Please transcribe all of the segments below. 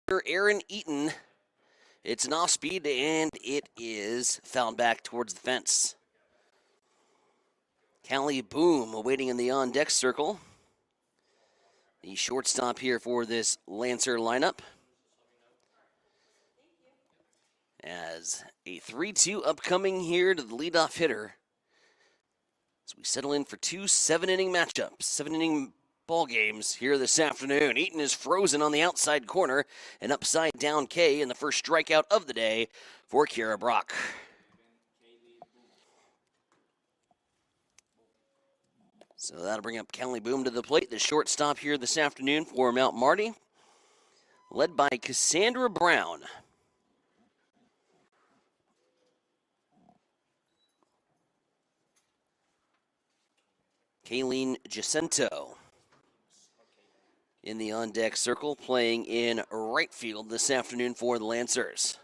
Aaron Eaton. It's an off speed, and it is fouled back towards the fence. Callie Boom awaiting in the on-deck circle. The shortstop here for this Lancer lineup. As a 3-2 upcoming here to the leadoff hitter. As we settle in for two 7-inning matchups, 7-inning ball games here this afternoon. Eaton is frozen on the outside corner, an upside down K in the first strikeout of the day for Kira Brock. So that'll bring up Callie Boom to the plate, the shortstop here this afternoon for Mount Marty, led by Cassandra Brown. Kayleen Jacinto in the on-deck circle, playing in right field this afternoon for the Lancers.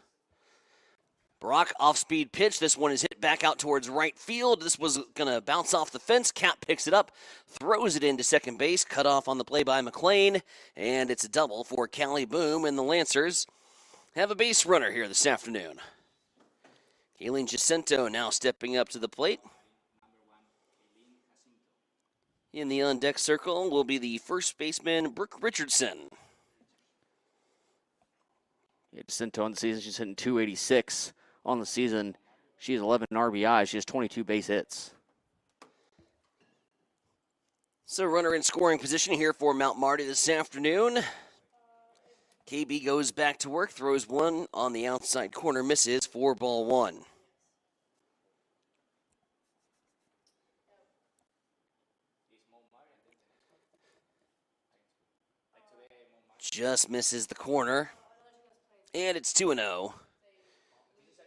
Brock, off-speed pitch. This one is hit back out towards right field. This was going to bounce off the fence. Cap picks it up, throws it into second base. Cut off on the play by McLean, and it's a double for Callie Boom, and the Lancers have a base runner here this afternoon. Kayleen Jacinto now stepping up to the plate. In the on-deck circle will be the first baseman, Brooke Richardson. Yeah, Jacinto on the season, she's hitting .286 on the season. She has 11 RBIs. She has 22 base hits. So runner in scoring position here for Mount Marty this afternoon. KB goes back to work, throws one on the outside corner, misses for ball one. Just misses the corner. And it's 2-0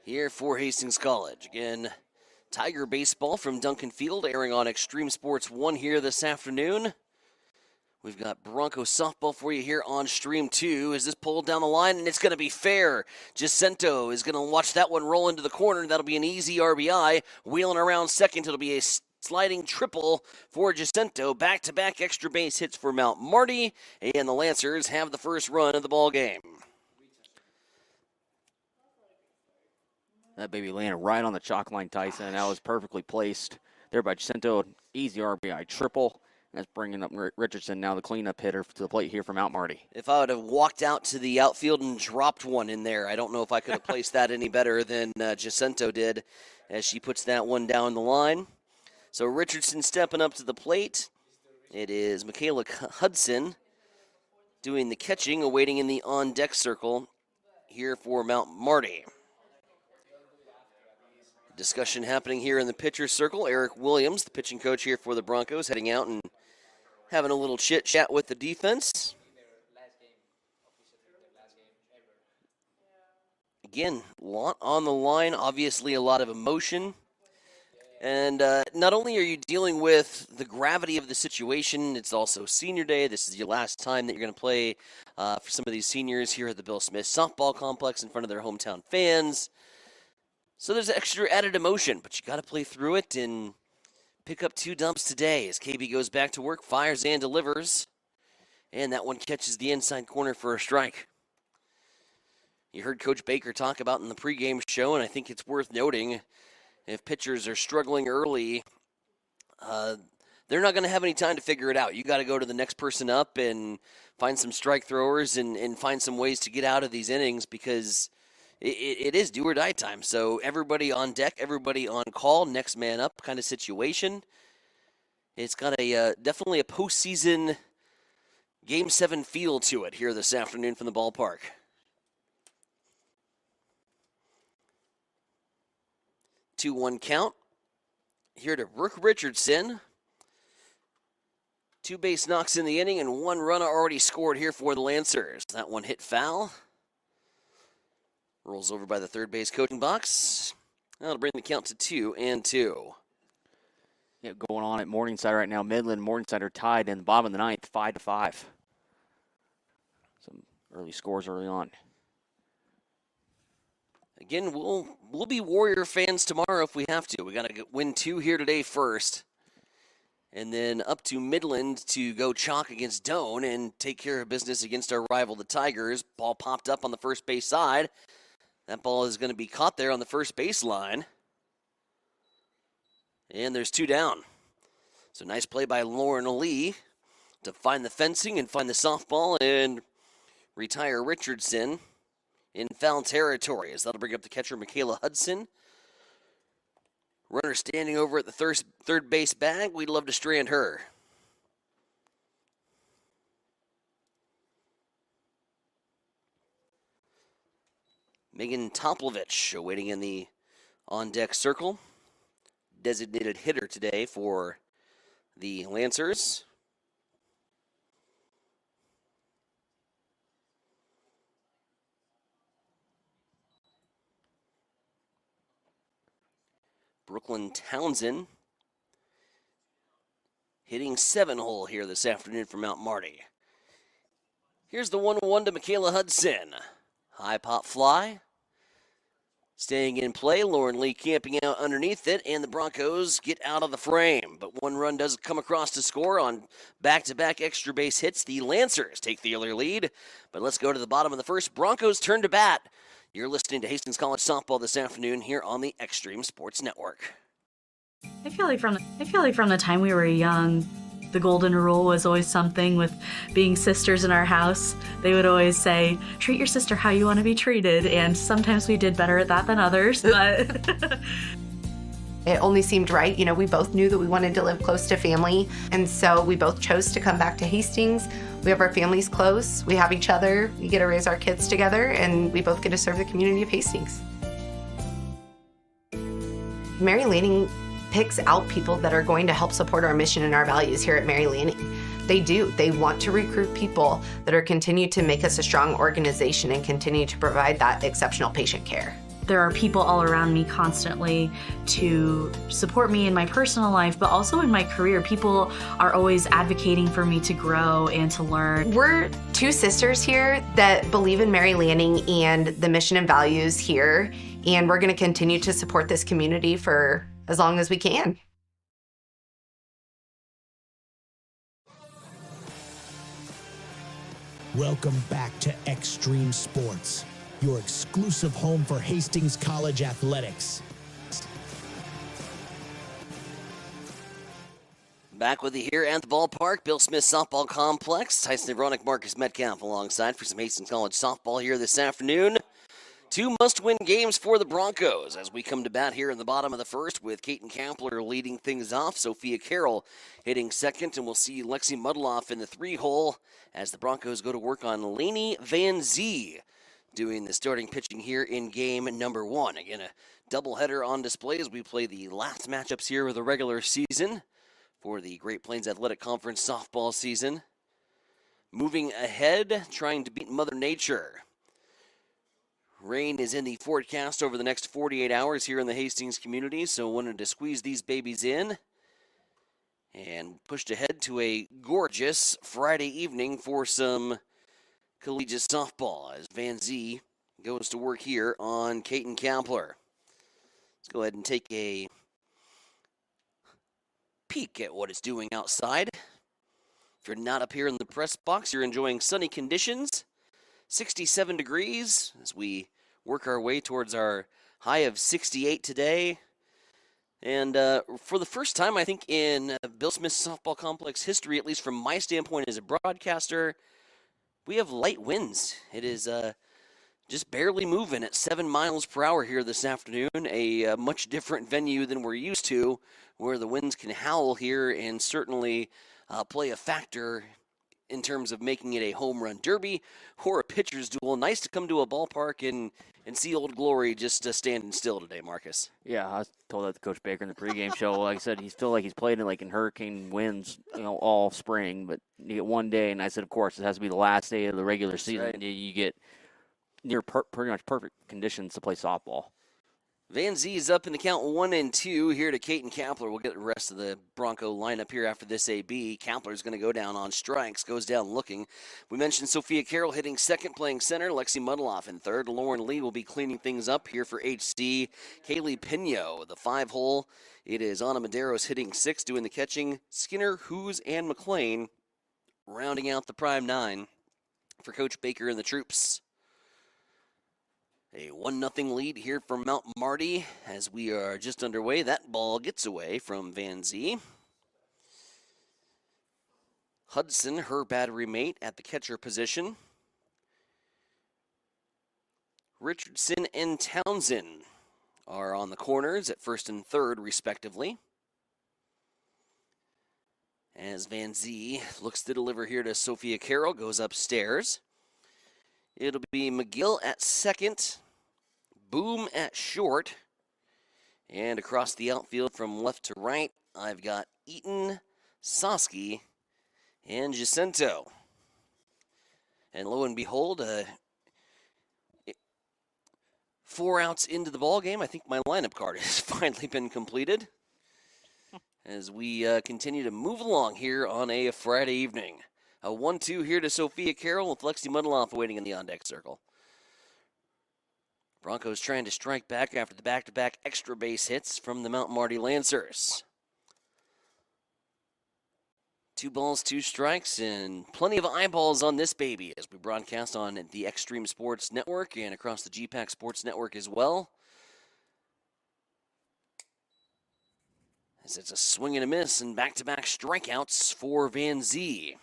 here for Hastings College. Again, Tiger Baseball from Duncan Field airing on Extreme Sports 1 here this afternoon. We've got Bronco softball for you here on Stream 2. Is this pulled down the line? And it's going to be fair. Jacinto is going to watch that one roll into the corner. That'll be an easy RBI. Wheeling around second. It'll be a sliding triple for Jacinto. Back-to-back extra base hits for Mount Marty. And the Lancers have the first run of the ball game. That baby landed right on the chalk line, Tyson. That was perfectly placed there by Jacinto. Easy RBI triple. That's bringing up Richardson, now the cleanup hitter to the plate here from Mount Marty. If I would have walked out to the outfield and dropped one in there, I don't know if I could have placed that any better than Jacinto did as she puts that one down the line. So Richardson stepping up to the plate. It is Michaela Hudson doing the catching, awaiting in the on-deck circle here for Mount Marty. Discussion happening here in the pitcher's circle. Eric Williams, the pitching coach here for the Broncos, heading out and having a little chit-chat with the defense. Again, a lot on the line, obviously a lot of emotion. And not only are you dealing with the gravity of the situation, it's also senior day. This is your last time that you're going to play for some of these seniors here at the Bill Smith Softball Complex in front of their hometown fans. So there's extra added emotion, but you got to play through it and pick up two dumps today as KB goes back to work, fires and delivers. And that one catches the inside corner for a strike. You heard Coach Baker talk about in the pregame show, and I think it's worth noting, if pitchers are struggling early, they're not going to have any time to figure it out. You got to go to the next person up and find some strike throwers and find some ways to get out of these innings because it is do or die time. So everybody on deck, everybody on call, next man up kind of situation. It's got a definitely a postseason Game 7 feel to it here this afternoon from the ballpark. 2-1 count. Here to Brooke Richardson. 2 base knocks in the inning and 1 run already scored here for the Lancers. That one hit foul. Rolls over by the third base coaching box. That'll bring the count to 2-2. Yeah, going on at Morningside right now. Midland and Morningside are tied in the bottom of the ninth, 5-5. Some early scores early on. Again, we'll be Warrior fans tomorrow if we have to. We got to win 2 here today first. and then up to Midland to go chalk against Doane and take care of business against our rival, the Tigers. Ball popped up on the first base side. That ball is going to be caught there on the first baseline. And there's 2 down. So nice play by Lauren Lee to find the fencing and find the softball and retire Richardson in foul territory, as that'll bring up the catcher, Michaela Hudson. Runner standing over at the third base bag. We'd love to strand her. Megan Toplovich awaiting in the on-deck circle. Designated hitter today for the Lancers. Brooklyn Townsend hitting 7-hole here this afternoon from Mount Marty. Here's the 1-1 to Michaela Hudson. High pop fly. Staying in play, Lauren Lee camping out underneath it, and the Broncos get out of the frame. But 1 run does come across to score on back-to-back extra base hits. The Lancers take the early lead. But let's go to the bottom of the first. Broncos turn to bat. You're listening to Hastings College Softball this afternoon here on the Extreme Sports Network. I feel like from the time we were young, the golden rule was always something with being sisters in our house. They would always say, treat your sister how you want to be treated. And sometimes we did better at that than others, but it only seemed right. You know, we both knew that we wanted to live close to family. And so we both chose to come back to Hastings. We have our families close. We have each other. We get to raise our kids together, and we both get to serve the community of Hastings. Mary Lanning picks out people that are going to help support our mission and our values here at Mary Lanning. They do. They want to recruit people that are continue to make us a strong organization and continue to provide that exceptional patient care. there are people all around me constantly to support me in my personal life, but also in my career. People are always advocating for me to grow and to learn. We're two sisters here that believe in Mary Lanning and the mission and values here, and we're going to continue to support this community for as long as we can. Welcome back to Extreme Sports, your exclusive home for Hastings College athletics. Back with you here at the ballpark, Bill Smith Softball Complex. Tyson Abronic, Marcus Metcalf alongside for some Hastings College softball here this afternoon. Two must-win games for the Broncos as we come to bat here in the bottom of the first with Kaiten Kampler leading things off. Sophia Carroll hitting second, and we'll see Lexi Mudloff in the 3-hole as the Broncos go to work on Lainey Van Zee doing the starting pitching here in game number 1. Again, a doubleheader on display as we play the last matchups here of the regular season for the Great Plains Athletic Conference softball season. Moving ahead, trying to beat Mother Nature. Rain is in the forecast over the next 48 hours here in the Hastings community, so wanted to squeeze these babies in and pushed ahead to a gorgeous Friday evening for some collegiate softball as Van Zee goes to work here on Kaiten Kampler. Let's go ahead and take a peek at what it's doing outside. If you're not up here in the press box, you're enjoying sunny conditions. 67 degrees as we work our way towards our high of 68 today. And for the first time, I think, in Bill Smith Softball Complex history, at least from my standpoint as a broadcaster, we have light winds. It is just barely moving at 7 miles per hour here this afternoon, a much different venue than we're used to, where the winds can howl here and certainly play a factor in terms of making it a home run derby or a pitcher's duel. Nice to come to a ballpark and see Old Glory just standing still today, Marcus. Yeah, I told that to Coach Baker in the pregame show. Like I said, he's still like he's played in hurricane winds, all spring. But you get one day, and I said, of course, it has to be the last day of the regular season. Right. You get near pretty much perfect conditions to play softball. Van Zee is up in the count 1-2 here to Caden Kapler. We'll get the rest of the Bronco lineup here after this AB. Kapler's going to go down on strikes, goes down looking. We mentioned Sophia Carroll hitting second, playing center. Lexi Mudloff in third. Lauren Lee will be cleaning things up here for HC. Kaylee Pino, the 5-hole. It is Anna Maderos hitting 6, doing the catching. Skinner, Hoos, and McLean rounding out the prime 9 for Coach Baker and the troops. A 1-0 lead here from Mount Marty as we are just underway. That ball gets away from Van Zee. Hudson, her battery mate, at the catcher position. Richardson and Townsend are on the corners at first and third, respectively. As Van Zee looks to deliver here to Sophia Carroll, goes upstairs. It'll be McGill at second, Boom at short, and across the outfield from left to right, I've got Eaton, Soski, and Jacinto. And lo and behold, 4 outs into the ball game. I think my lineup card has finally been completed as we continue to move along here on a Friday evening. A 1-2 here to Sophia Carroll with Lexi Mudloff waiting in the on-deck circle. Broncos trying to strike back after the back-to-back extra base hits from the Mount Marty Lancers. 2 balls, 2 strikes, and plenty of eyeballs on this baby as we broadcast on the Extreme Sports Network and across the GPAC Sports Network as well. As it's a swing and a miss and back-to-back strikeouts for Van Zee.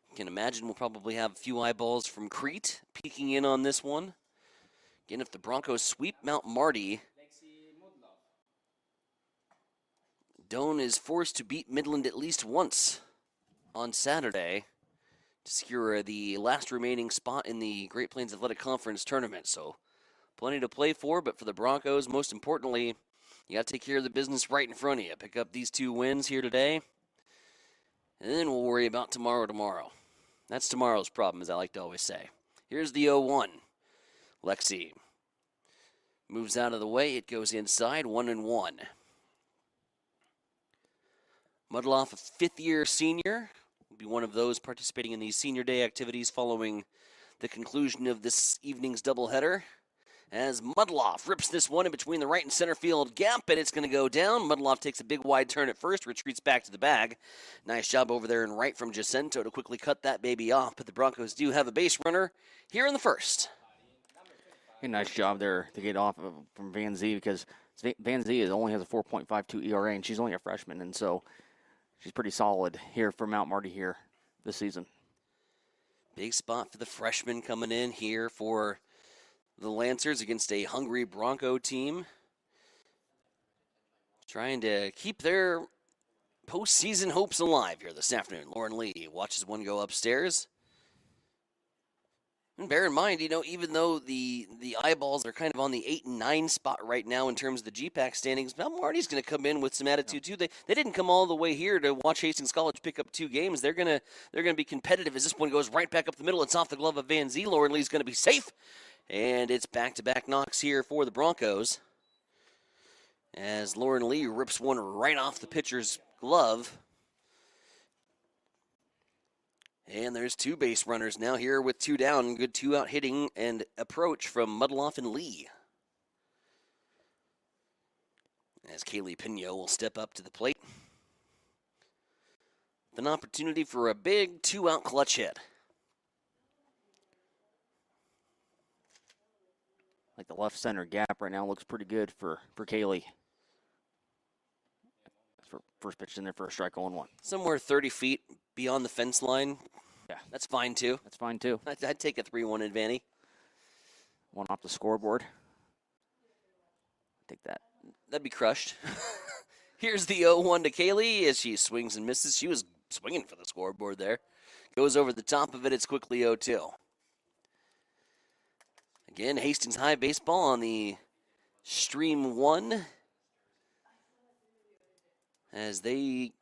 You can imagine we'll probably have a few eyeballs from Crete peeking in on this one. Again, if the Broncos sweep Mount Marty, Doane is forced to beat Midland at least once on Saturday to secure the last remaining spot in the Great Plains Athletic Conference tournament. So plenty to play for, but for the Broncos, most importantly, you got to take care of the business right in front of you. Pick up these 2 wins here today, and then we'll worry about tomorrow. That's tomorrow's problem, as I like to always say. Here's the 0-1. Lexi moves out of the way. It goes inside, 1-1. Mudloff, a 5th-year senior, will be one of those participating in these senior day activities following the conclusion of this evening's doubleheader. As Mudloff rips this one in between the right and center field gap, and it's going to go down. Mudloff takes a big wide turn at first, retreats back to the bag. Nice job over there and right from Jacinto to quickly cut that baby off, but the Broncos do have a base runner here in the first. A nice job there to get off from Van Zee, because Van Zee only has a 4.52 ERA, and she's only a freshman, and so she's pretty solid here for Mount Marty here this season. Big spot for the freshman coming in here for the Lancers against a hungry Bronco team. Trying to keep their postseason hopes alive here this afternoon. Lauren Lee watches one go upstairs. And bear in mind, even though the eyeballs are kind of on the 8 and 9 spot right now in terms of the GPAC standings, Mount Marty's going to come in with some attitude too. They didn't come all the way here to watch Hastings College pick up 2 games. They're gonna be competitive as this one goes right back up the middle. It's off the glove of Van Zee. Lauren Lee's going to be safe, and it's back-to-back knocks here for the Broncos as Lauren Lee rips one right off the pitcher's glove. And there's 2 base runners now here with 2 down. Good 2-out hitting and approach from Mudloff and Lee. As Kaylee Pino will step up to the plate. With an opportunity for a big 2-out clutch hit. Like the left center gap right now looks pretty good for Kaylee. For first pitch in there for a strike, 0-1. Somewhere 30 feet beyond the fence line. Yeah. That's fine, too. That's fine, too. I'd take a 3-1 advantage. One off the scoreboard. Take that. That'd be crushed. Here's the 0-1 to Kaylee as she swings and misses. She was swinging for the scoreboard there. Goes over the top of it. It's quickly 0-2. Again, Hastings High baseball on the Stream 1 as they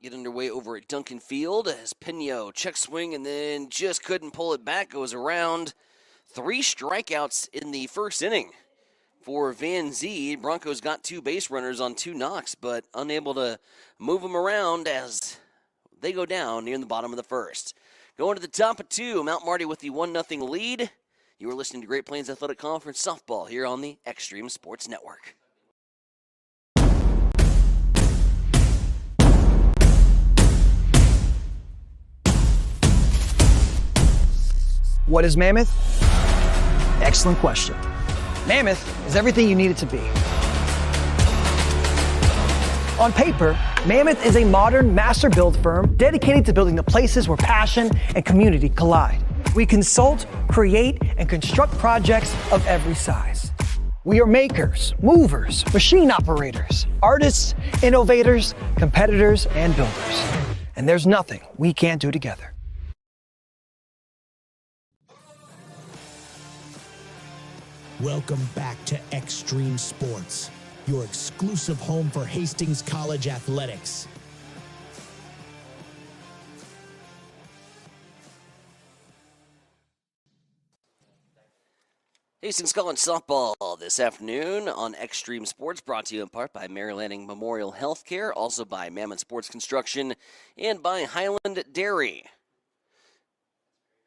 get underway over at Duncan Field as Pino check swing and then just couldn't pull it back. Goes around. 3 strikeouts in the first inning For Van Zee, Broncos got 2 base runners on 2 knocks, but unable to move them around as they go down near the bottom of the first. Going to the top of 2, Mount Marty with the 1-0 lead. You are listening to Great Plains Athletic Conference softball here on the Extreme Sports Network. What is Mammoth? Excellent question. Mammoth is everything you need it to be. On paper, Mammoth is a modern master build firm dedicated to building the places where passion and community collide. We consult, create, and construct projects of every size. We are makers, movers, machine operators, artists, innovators, competitors, and builders. And there's nothing we can't do together. Welcome back to Extreme Sports, your exclusive home for Hastings College athletics. Hastings College softball this afternoon on Extreme Sports, brought to you in part by Mary Lanning Memorial Healthcare, also by Mammoth Sports Construction, and by Highland Dairy.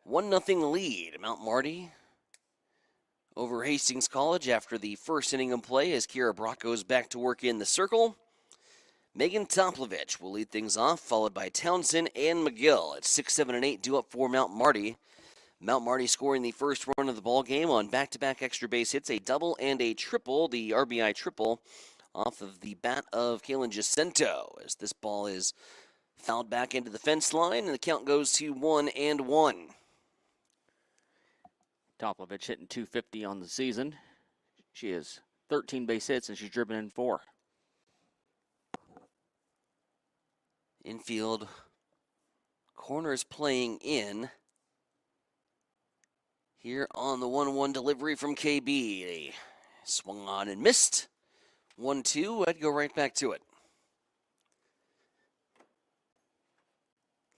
1-0 lead, Mount Marty over Hastings College after the first inning of play as Kira Brock goes back to work in the circle. Megan Toplovich will lead things off, followed by Townsend and McGill at 6, 7, and 8 due up for Mount Marty. Mount Marty scoring the first run of the ball game on back-to-back extra base hits, a double and a triple, the RBI triple off of the bat of Kalen Jacinto as this ball is fouled back into the fence line and the count goes to 1-1. Toplovich hitting .250 on the season. She has 13 base hits and she's driven in 4. Infield corners playing in. Here on the 1-1 delivery from KB. They swung on and missed. 1-2. I'd go right back to it.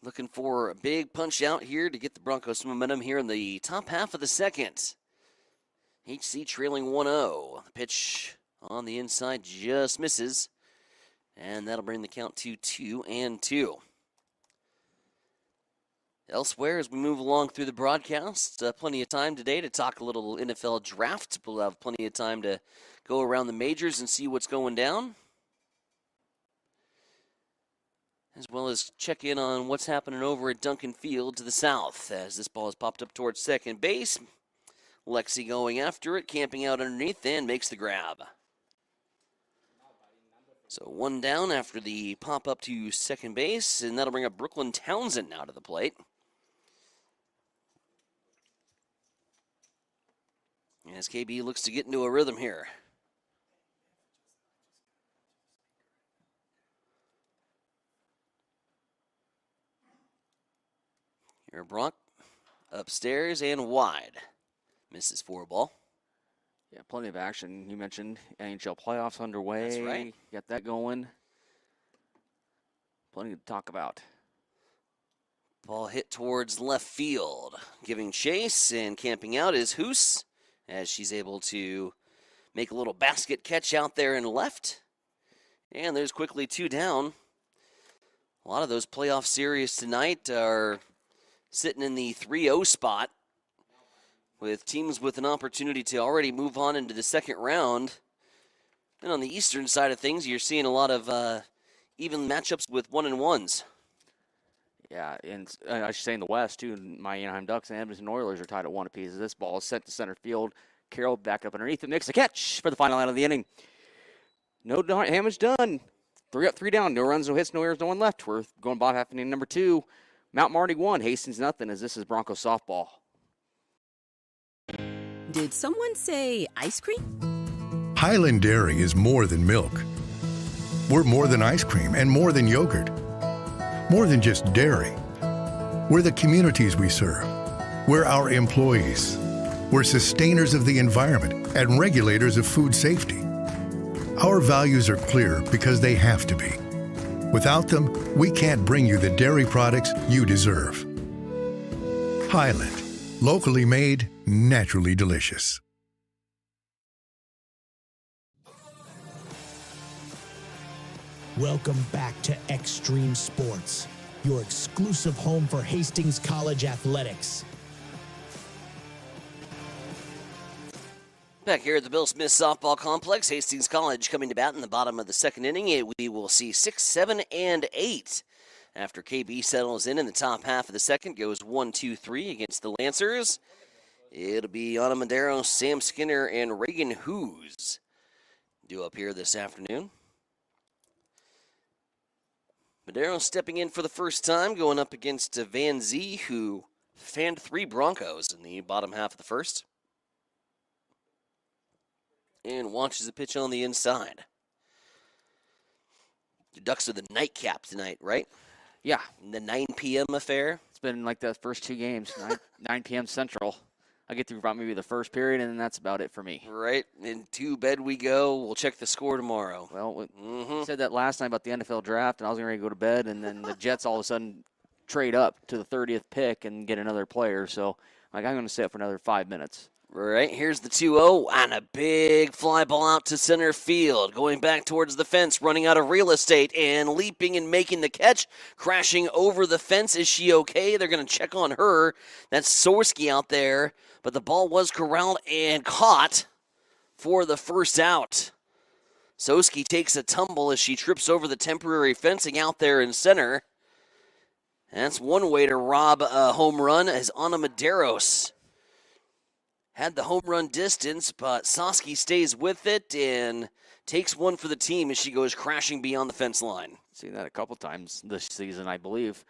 Looking for a big punch out here to get the Broncos some momentum here in the top half of the second. HC trailing 1-0. The pitch on the inside just misses. And that'll bring the count to 2-2. Elsewhere, as we move along through the broadcast, plenty of time today to talk a little NFL draft. We'll have plenty of time to go around the majors and see what's going down, as well as check in on what's happening over at Duncan Field to the south. As this ball is popped up towards second base, Lexi going after it, camping out underneath, and makes the grab. So 1 down after the pop up to second base, and that'll bring up Brooklyn Townsend now to the plate. As KB looks to get into a rhythm here. Here, Brock upstairs and wide. Misses 4 ball. Yeah, plenty of action. You mentioned NHL playoffs underway. That's right. Got that going. Plenty to talk about. Ball hit towards left field. Giving chase and camping out is Hoos, as she's able to make a little basket catch out there in left. And there's quickly 2 down. A lot of those playoff series tonight are sitting in the 3-0 spot, with teams with an opportunity to already move on into the second round. And on the eastern side of things, you're seeing a lot of even matchups with 1-1s. Yeah, and I should say in the West, too, my Anaheim Ducks and Edmonton Oilers are tied at 1 apiece. This ball is sent to center field. Carroll back up underneath it, makes a catch for the final out of the inning. No damage done. 3 up, 3 down. No runs, no hits, no errors, no one left. We're going bottom half inning number 2. Mount Marty 1, Hastings nothing, as this is Broncos softball. Did someone say ice cream? Highland Dairy is more than milk. We're more than ice cream and more than yogurt. More than just dairy. We're the communities we serve. We're our employees. We're sustainers of the environment and regulators of food safety. Our values are clear because they have to be. Without them, we can't bring you the dairy products you deserve. Highland, locally made, naturally delicious. Welcome back to Extreme Sports, your exclusive home for Hastings College athletics. Back here at the Bill Smith Softball Complex, Hastings College coming to bat in the bottom of the second inning. We will see 6, 7, and 8. After KB settles in the top half of the second, goes 1, 2, 3 against the Lancers. It'll be Ana Madero, Sam Skinner, and Reagan Hoos due up here this afternoon. Madero stepping in for the first time, going up against Van Zee, who fanned 3 Broncos in the bottom half of the first. And watches the pitch on the inside. The Ducks are the nightcap tonight, right? Yeah, The 9 p.m. affair. it's been like the first 2 games, 9 p.m. Central. I get through about maybe the first period, and then that's about it for me. Right. And to bed we go. We'll check the score tomorrow. Well, we Mm-hmm. said that last night about the NFL draft, and I was ready to go to bed, and then the Jets all of a sudden trade up to the 30th pick and get another player. So, I'm going to stay up for another 5 minutes. Right, here's the 2-0, and a big fly ball out to center field. Going back towards the fence, running out of real estate, and leaping and making the catch. Crashing over the fence. Is she okay? They're going to check on her. That's Sorsky out there, but the ball was corralled and caught for the first out. Sorsky takes a tumble as she trips over the temporary fencing out there in center. That's one way to rob a home run, as Ana Maderos had the home run distance, but Sorsky stays with it and takes one for the team as she goes crashing beyond the fence line. Seen that a couple times this season, I believe.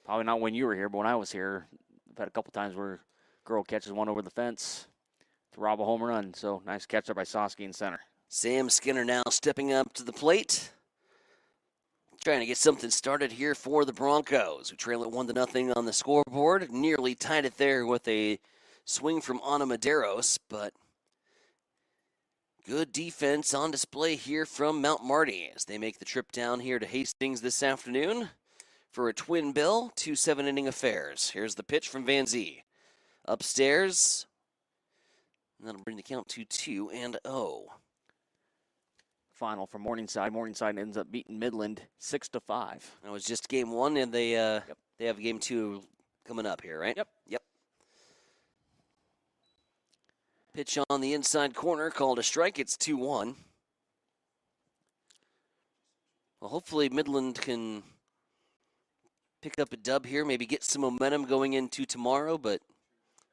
Probably not when you were here, but when I was here, I've had a couple times where a girl catches one over the fence to rob a home run. So nice catch there by Sorsky in center. Sam Skinner now stepping up to the plate, trying to get something started here for the Broncos, who trail it 1-0 on the scoreboard. Nearly tied it there with a swing from Ana Maderos, but good defense on display here from Mount Marty as they make the trip down here to Hastings this afternoon for a twin bill, 2 7-inning affairs. Here's the pitch from Van Zee. Upstairs, and that'll bring the count to 2-0. Final for Morningside. Morningside ends up beating Midland 6-5. That was just game 1, and they have game 2 coming up here, right? Yep. Pitch on the inside corner, called a strike. It's 2-1. Well, hopefully Midland can pick up a dub here, maybe get some momentum going into tomorrow. But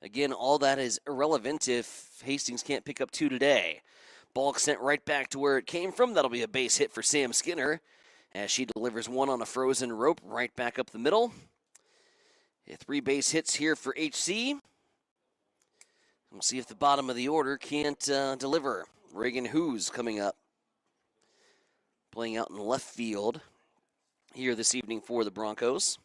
again, all that is irrelevant if Hastings can't pick up 2 today. Ball sent right back to where it came from. That'll be a base hit for Sam Skinner as she delivers one on a frozen rope right back up the middle. 3 base hits here for HC. We'll see if the bottom of the order can't deliver. Reagan Hoos coming up. Playing out in left field here this evening for the Broncos.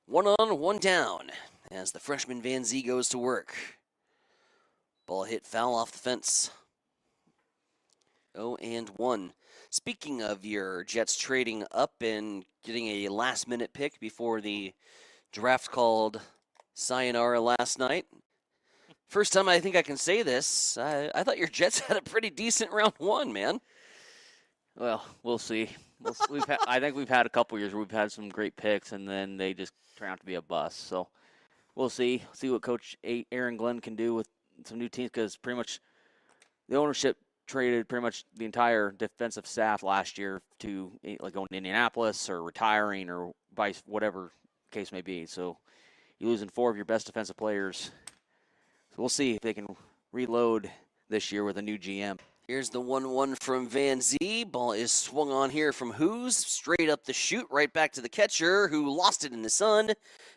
1 on, 1 down as the freshman Van Zee goes to work. Ball hit foul off the fence. 0-1. Speaking of your Jets trading up and getting a last-minute pick before the draft called sayonara last night. First time I think I can say this. I thought your Jets had a pretty decent round 1, man. Well, we'll see. I think we've had a couple years where we've had some great picks, and then they just turn out to be a bust. So we'll see. See what Coach Aaron Glenn can do with some new teams, because pretty much the ownership traded pretty much the entire defensive staff last year to like going to Indianapolis or retiring or vice whatever case may be. So you're losing 4 of your best defensive players. So we'll see if they can reload this year with a new GM. Here's the 1-1 from Van Zee. Ball is swung on here from Hoos. Straight up the chute, right back to the catcher, who lost it in the sun.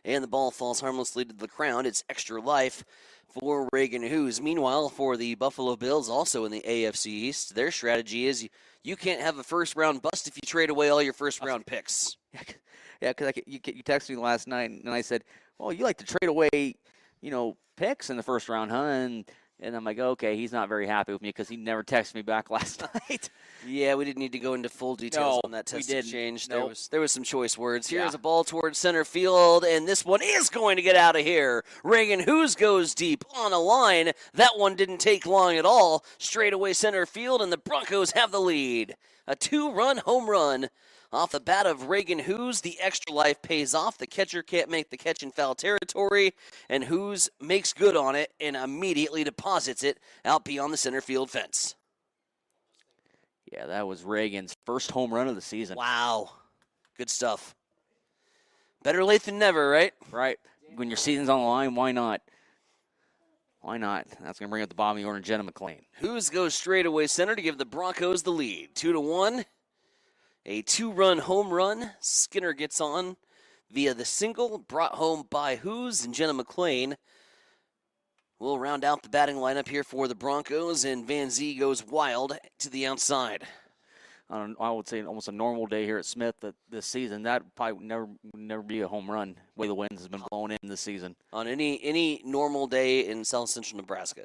And the ball falls harmlessly to the ground. It's extra life for Reagan Hoos. Meanwhile, for the Buffalo Bills, also in the AFC East, their strategy is you can't have a first-round bust if you trade away all your first-round picks. Yeah, because you texted me last night, and I said, well, you like to trade away, picks in the first round, huh? And And I'm like, okay, he's not very happy with me because he never texted me back last night. Yeah, we didn't need to go into full details No, on that we test didn't. exchange. Nope. There was some choice words. Here's Yeah. a ball towards center field, and this one is going to get out of here. Reagan Hughes goes deep on a line. That one didn't take long at all. Straight away center field, and the Broncos have the lead. A 2-run home run off the bat of Reagan Hughes. The extra life pays off. The catcher can't make the catch in foul territory, and Hughes makes good on it and immediately deposits it out beyond the center field fence. Yeah, that was Reagan's first home run of the season. Wow. Good stuff. Better late than never, right? Right. When your season's on the line, why not? Why not? That's going to bring up the bottom of the order, Jenna McLean. Hughes goes straight away center to give the Broncos the lead. 2-1. A 2-run home run. Skinner gets on via the single brought home by Hughes, and Jenna McLean will round out the batting lineup here for the Broncos, and Van Zee goes wild to the outside. I would say almost a normal day here at Smith this season. That probably would never be a home run, the way the wind has been blowing in this season. On any normal day in South Central Nebraska.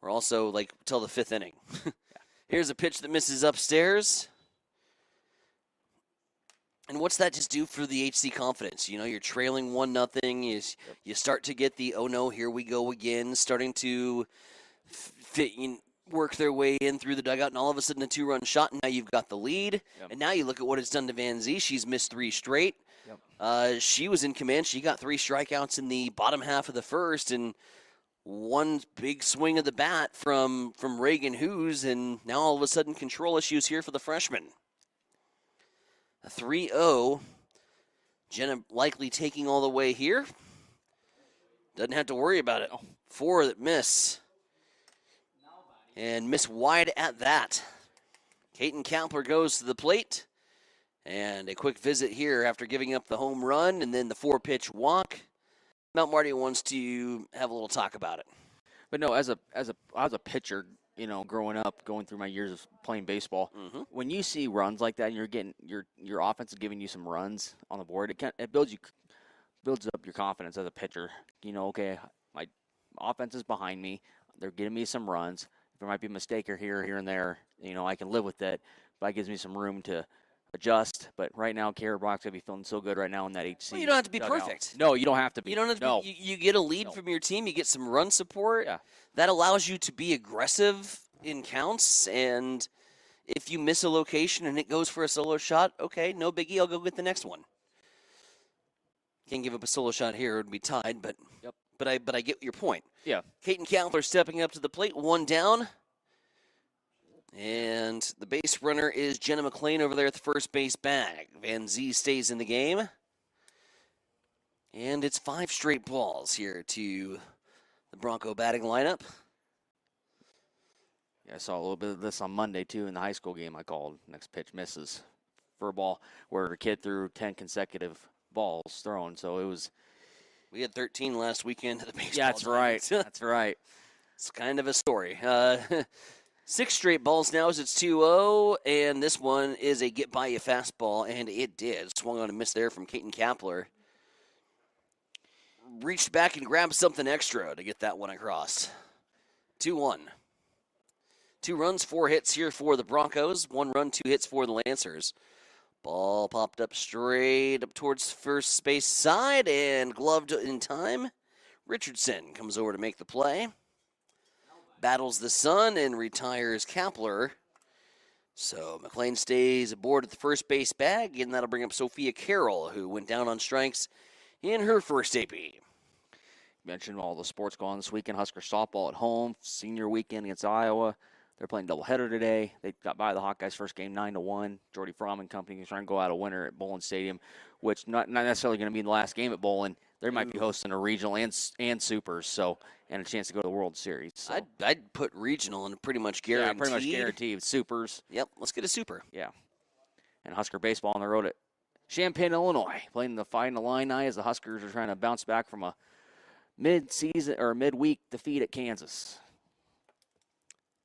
We're also like till the 5th inning. Here's a pitch that misses upstairs. And what's that just do for the HC confidence? You know, you're trailing 1-0. You start to get the, oh no, here we go again, starting to work their way in through the dugout, and all of a sudden a 2-run shot, and now you've got the lead. Yep. And now you look at what it's done to Van Zee. She's missed 3 straight. Yep. She was in command. She got 3 strikeouts in the bottom half of the first, and one big swing of the bat from Reagan Hughes, and now all of a sudden control issues here for the freshman. A 3-0. Jenna likely taking all the way here. Doesn't have to worry about it. 4 that miss. And miss wide at that. Kaiten Kapler goes to the plate. And a quick visit here after giving up the home run and then the 4-pitch walk. Mount Marty wants to have a little talk about it. But no, as a pitcher, you know, growing up, going through my years of playing baseball, when you see runs like that and you're getting your offense is giving you some runs on the board, it builds up your confidence as a pitcher. You know, okay, my offense is behind me. They're getting me some runs. There might be a mistake here and there. You know, I can live with it, but it gives me some room to adjust. But right now, Kara Brock's going to be feeling so good right now in that HC. Well, you don't have to be dugout. perfect. No, you don't have to be. You don't have to no. be, you get a lead from your team. You get some run support. Yeah. That allows you to be aggressive in counts. And if you miss a location and it goes for a solo shot, okay, no biggie. I'll go get the next one. Can't give up a solo shot here. It would be tied, but Yep. but I get your point. Yeah. Kaiten Kapler stepping up to the plate, 1 down. And the base runner is Jenna McLean over there at the first base bag. Van Zee stays in the game. And it's 5 straight balls here to the Bronco batting lineup. Yeah, I saw a little bit of this on Monday, too, in the high school game I called. Next pitch misses for a ball where a kid threw 10 consecutive balls thrown. So it was. We had 13 last weekend at the baseball. Yeah, that's right. diamond. That's right. It's kind of a story. 6 straight balls now as it's 2-0, and this one is a get-by-you fastball, and it did. Swung on a miss there from Kaiten Kapler. Reached back and grabbed something extra to get that one across. 2-1. 2 runs, 4 hits here for the Broncos. 1 run, 2 hits for the Lancers. Ball popped up straight up towards first base side and gloved in time. Richardson comes over to make the play. Battles the sun and retires Kapler. So McLean stays aboard at the first base bag, and that'll bring up Sophia Carroll, who went down on strikes in her first AP. Mentioned all the sports going on this weekend. Husker softball at home, senior weekend against Iowa. They're playing doubleheader today. They got by the Hawkeyes first game 9-1. Jordy Fromm and company is trying to go out a winner at Bowling Stadium, which not necessarily going to be the last game at Bowling. They might be hosting a regional and supers, so and a chance to go to the World Series. So. I'd put regional and pretty much guaranteed. Yeah, pretty much guaranteed. Supers. Yep, let's get a super. Yeah. And Husker baseball on the road at Champaign, Illinois, playing the Fighting Illini as the Huskers are trying to bounce back from a mid-season or midweek defeat at Kansas.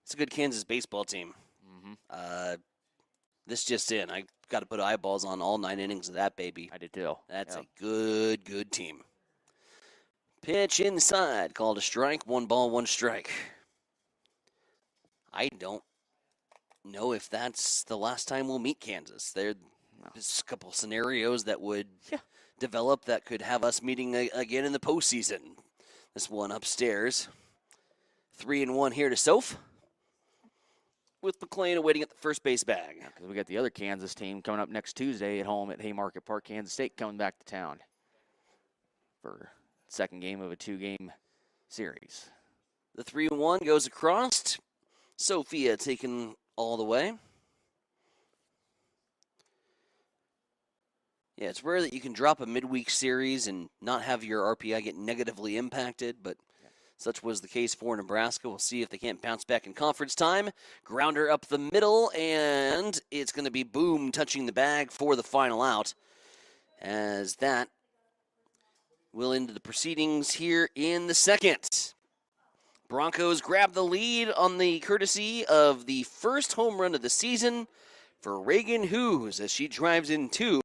It's a good Kansas baseball team. This just in. I got to put eyeballs on all 9 innings of that baby. I did too. That's Yep. a good team. Pitch inside, called a strike. 1 ball, 1 strike. I don't know if that's the last time we'll meet Kansas. There's a couple scenarios that would develop that could have us meeting again in the postseason. This one upstairs. 3-1 here to Soph, with McLean awaiting at the first base bag. Because we got the other Kansas team coming up next Tuesday at home at Haymarket Park. Kansas State coming back to town for second game of a 2-game series. The 3-1 goes across. Sophia taken all the way. Yeah, it's rare that you can drop a midweek series and not have your RPI get negatively impacted, but such was the case for Nebraska. We'll see if they can't bounce back in conference time. Grounder up the middle, and it's going to be Boom touching the bag for the final out, as that will end the proceedings here in the second. Broncos grab the lead on the courtesy of the first home run of the season for Reagan Hughes as she drives in 2.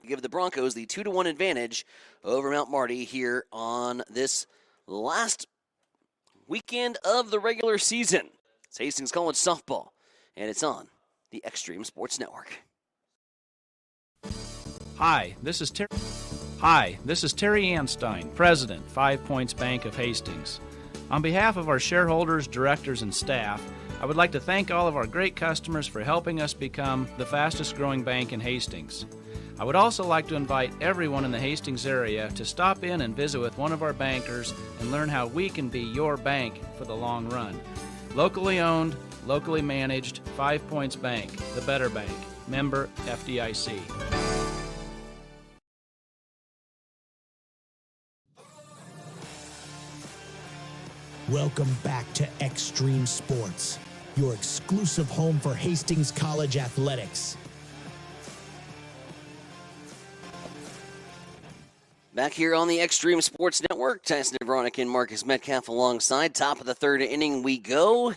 Give the Broncos the 2-1 advantage over Mount Marty here on this last weekend of the regular season. It's Hastings College softball, and it's on the Extreme Sports Network. Hi, this is Terry Anstein, President, 5 Points Bank of Hastings. On behalf of our shareholders, directors, and staff, I would like to thank all of our great customers for helping us become the fastest growing bank in Hastings. I would also like to invite everyone in the Hastings area to stop in and visit with one of our bankers and learn how we can be your bank for the long run. Locally owned, locally managed, 5 Points Bank, the better bank. Member FDIC. Welcome back to Extreme Sports, your exclusive home for Hastings College athletics. Back here on the Extreme Sports Network, Tyson Veronica and Marcus Metcalf alongside. Top of the third inning we go.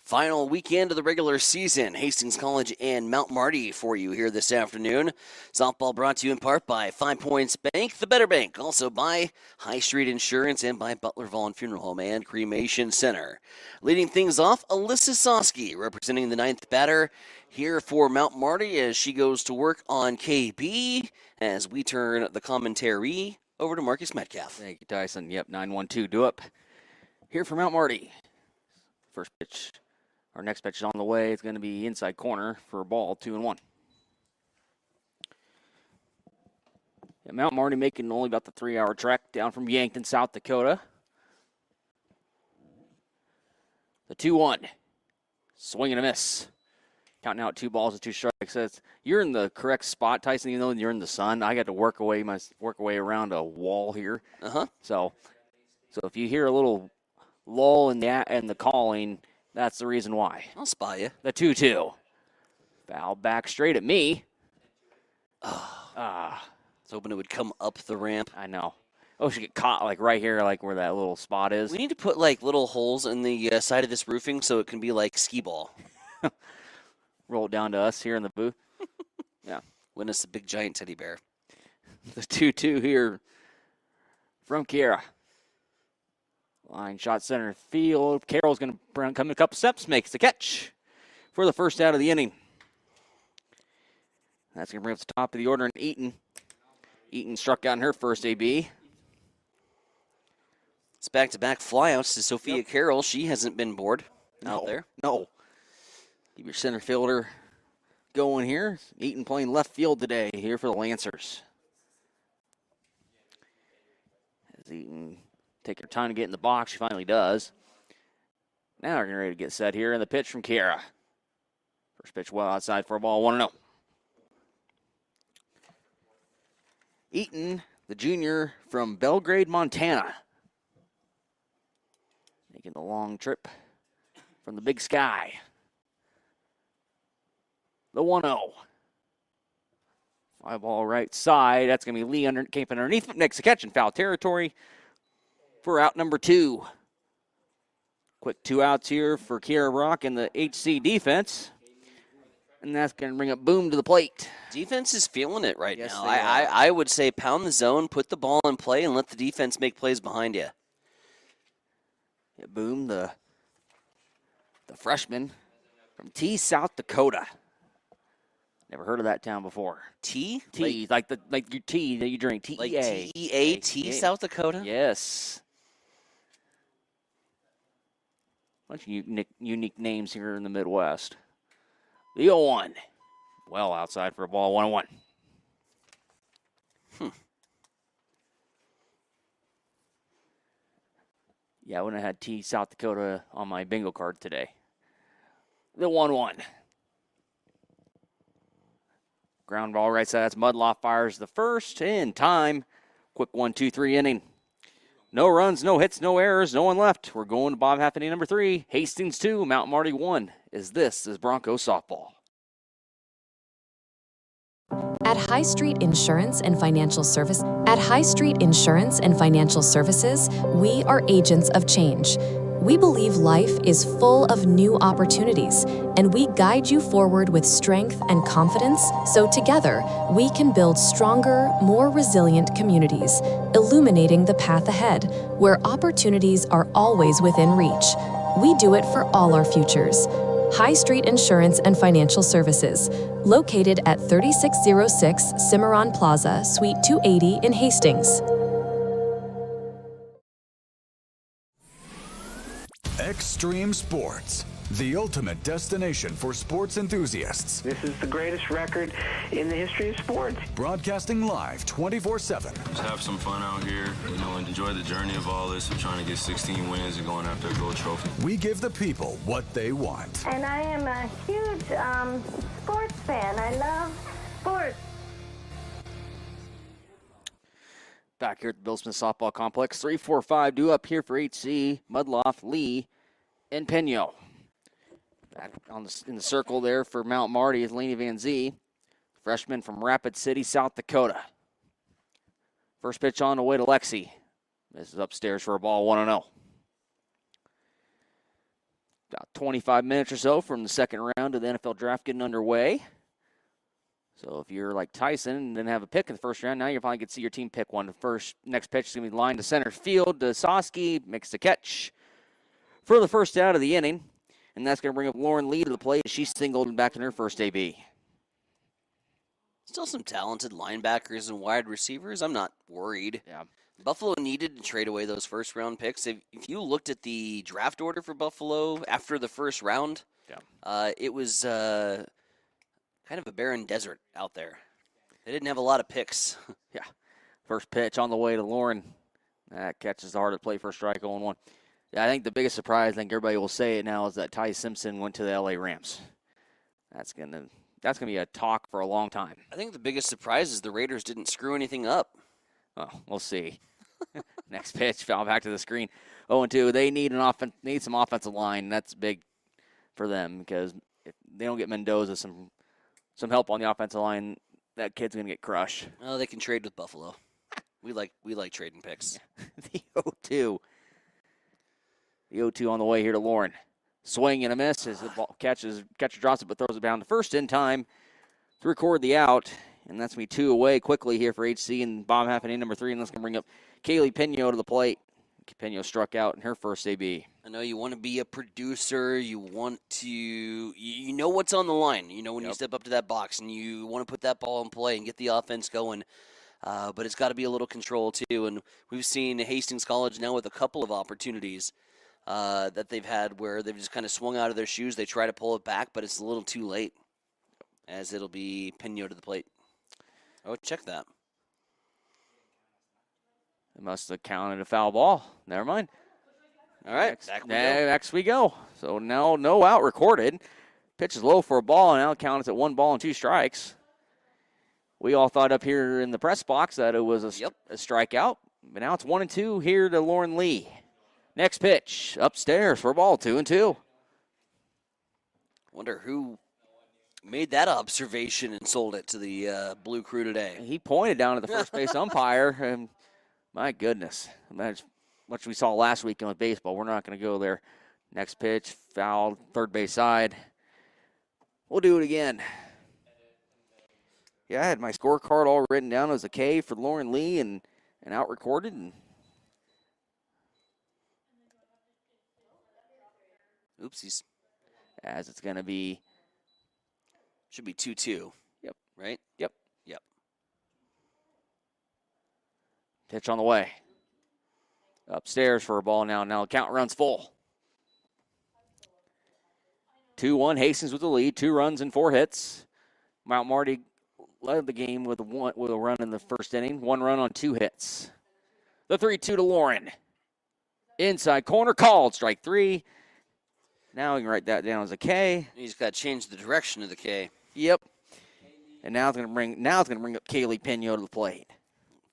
Final weekend of the regular season. Hastings College and Mount Marty for you here this afternoon. Softball brought to you in part by 5 Points Bank, the better bank. Also by High Street Insurance and by Butler Vaughn Funeral Home and Cremation Center. Leading things off, Alyssa Soski representing the 9th batter here for Mount Marty as she goes to work on KB as we turn the commentary over to Marcus Metcalf. Thank you, Tyson. Yep, 9-1-2 do up here for Mount Marty. First pitch. Our next pitch is on the way. It's going to be inside corner for a ball, 2-1. Yeah, Mount Marty making only about the 3-hour trek down from Yankton, South Dakota. The 2-1. Swing and a miss. Counting out 2 balls and 2 strikes. Says you're in the correct spot, Tyson. Even though you're in the sun, I got to work away around a wall here. So if you hear a little lull in the calling, that's the reason why. I'll spot you. The 2-2. Foul back straight at me. I was hoping it would come up the ramp. I know. Oh, she get caught like right here, like where that little spot is. We need to put like little holes in the side of this roofing so it can be like skee ball. Roll it down to us here in the booth. Yeah. Win us a big giant teddy bear. The 2-2 here from Kiera. Line shot center field. Carroll's going to come a couple steps, makes the catch for the first out of the inning. That's going to bring up the top of the order in Eaton. Eaton struck out in her first AB. It's back-to-back flyouts to Sophia Carroll. She hasn't been bored out there. No. Keep your center fielder going here. Eaton playing left field today here for the Lancers. As Eaton take her time to get in the box, she finally does. Now we're getting ready to get set here, and the pitch from Kiera. First pitch well outside for a ball, 1-0. Eaton, the junior from Belgrade, Montana. Making the long trip from the Big Sky. The 1-0. Fly ball right side. That's going to be Lee camping underneath. Makes the catch in foul territory for out number 2. Quick 2 outs here for Kiera Rock and the HC defense. And that's going to bring up Boom to the plate. Defense is feeling it right Yes, now. they I would say pound the zone, put the ball in play, and let the defense make plays behind you. Yeah, Boom, the freshman from T, South Dakota. Never heard of that town before. T? T, like your tea that you drink. T-E-A. Like T-E-A-T, South Dakota? Yes. Bunch of unique names here in the Midwest. The 0-1. Well outside for a ball, 1-1. Yeah, I wouldn't have had T, South Dakota on my bingo card today. The 1-1. Ground ball right side. That's Mudloff fires the first in time. Quick 1-2-3 inning. No runs, no hits, no errors, no one left. We're going to Bob Half inning number 3. Hastings 2, Mount Marty 1. This is Broncos softball. At High Street Insurance and Financial Service, we are agents of change. We believe life is full of new opportunities, and we guide you forward with strength and confidence so together we can build stronger, more resilient communities, illuminating the path ahead, where opportunities are always within reach. We do it for all our futures. High Street Insurance and Financial Services, located at 3606 Cimarron Plaza, Suite 280 in Hastings. Extreme Sports, the ultimate destination for sports enthusiasts. This is the greatest record in the history of sports. Broadcasting live 24/7. Just have some fun out here, and enjoy the journey of all this, of trying to get 16 wins and going after a gold trophy. We give the people what they want. And I am a huge sports fan. I love sports. Back here at the Bill Smith Softball Complex, 3-4-5 due up here for HC, Mudloff, Lee, and Peno. Back in the circle there for Mount Marty is Laney Van Zee, freshman from Rapid City, South Dakota. First pitch on the way to Lexi. This is upstairs for a ball, 1-0. About 25 minutes or so from the second round of the NFL draft getting underway. So if you're like Tyson and didn't have a pick in the first round, now you're finally going to see your team pick one. Next pitch is going to be lined to center field. Soski makes the catch for the first out of the inning. And that's going to bring up Lauren Lee to the plate. She's singled back in her first AB. Still some talented linebackers and wide receivers. I'm not worried. Yeah. Buffalo needed to trade away those first-round picks. If you looked at the draft order for Buffalo after the first round, it was kind of a barren desert out there. They didn't have a lot of picks. Yeah. First pitch on the way to Lauren. That catches the heart of the plate for a strike, 0-1. Yeah, I think the biggest surprise, I think everybody will say it now, is that Ty Simpson went to the LA Rams. That's gonna be a talk for a long time. I think the biggest surprise is the Raiders didn't screw anything up. Oh, we'll see. Next pitch, foul back to the screen. 0-2. They need some offensive line. That's big for them because if they don't get Mendoza some help on the offensive line, that kid's gonna get crushed. Oh, they can trade with Buffalo. We like trading picks. The 0-2. The 0-2 on the way here to Lauren. Swing and a miss as the ball catcher drops it but throws it down to first in time to record the out. And that's going to be 2 away quickly here for HC and Bob Half inning number 3. And that's going to bring up Kaylee Peno to the plate. Peno struck out in her first AB. I know you want to be a producer. You want to, you know what's on the line. You know when you step up to that box and you want to put that ball in play and get the offense going. But it's got to be a little control too. And we've seen Hastings College now with a couple of opportunities that they've had where they've just kind of swung out of their shoes. They try to pull it back, but it's a little too late as it'll be Peno to the plate. Oh, check that. They must have counted a foul ball. Never mind. All right, next we go. So now no out recorded. Pitch is low for a ball, and now it counts at 1 ball and 2 strikes. We all thought up here in the press box that it was a strikeout, but now it's 1-2 here to Lauren Lee. Next pitch, upstairs for a ball, 2-2. Wonder who made that observation and sold it to the Blue Crew today. He pointed down at the first base umpire, and my goodness, that's what we saw last weekend with baseball. We're not going to go there. Next pitch, foul, third base side. We'll do it again. Yeah, I had my scorecard all written down as a K for Lauren Lee and out recorded. And Oopsies. as it's going to be. Should be 2-2. Yep. Right? Yep. Yep. Pitch on the way. Upstairs for a ball now. Now the count runs full. 2-1, Hastings with the lead. 2 runs and 4 hits. Mount Marty led the game with a run in the first inning. 1 run on 2 hits. The 3-2 to Lauren. Inside corner, called. Strike 3. Now we can write that down as a K. He's got to change the direction of the K. Yep. And now it's going to bring up Kaylee Pino to the plate.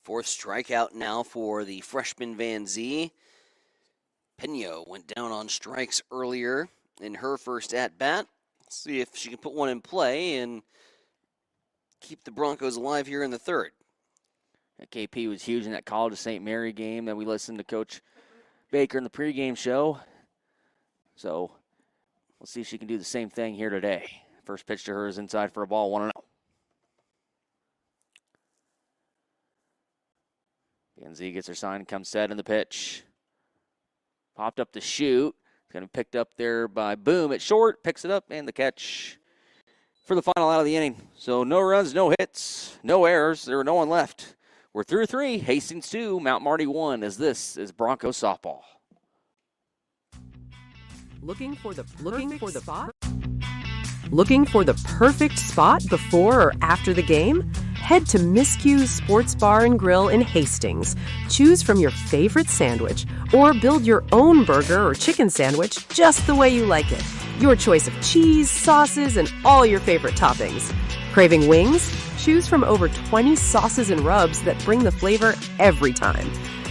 4th strikeout now for the freshman Van Zee. Pino went down on strikes earlier in her first at-bat. See if she can put one in play and keep the Broncos alive here in the 3rd. KP was huge in that College of St. Mary game that we listened to Coach Baker in the pregame show. So we'll see if she can do the same thing here today. First pitch to her is inside for a ball, 1-0. Van Zee gets her sign, comes set in the pitch. Popped up to shoot. It's going to be picked up there by Boom at short. Picks it up and the catch for the final out of the inning. So no runs, no hits, no errors. There were no one left. We're through 3. Hastings 2, Mount Marty 1, as this is Broncos softball. Looking for the perfect spot before or after the game? Head to Miscue's Sports Bar and Grill in Hastings. Choose from your favorite sandwich or build your own burger or chicken sandwich just the way you like it. Your choice of cheese, sauces, and all your favorite toppings. Craving wings? Choose from over 20 sauces and rubs that bring the flavor every time.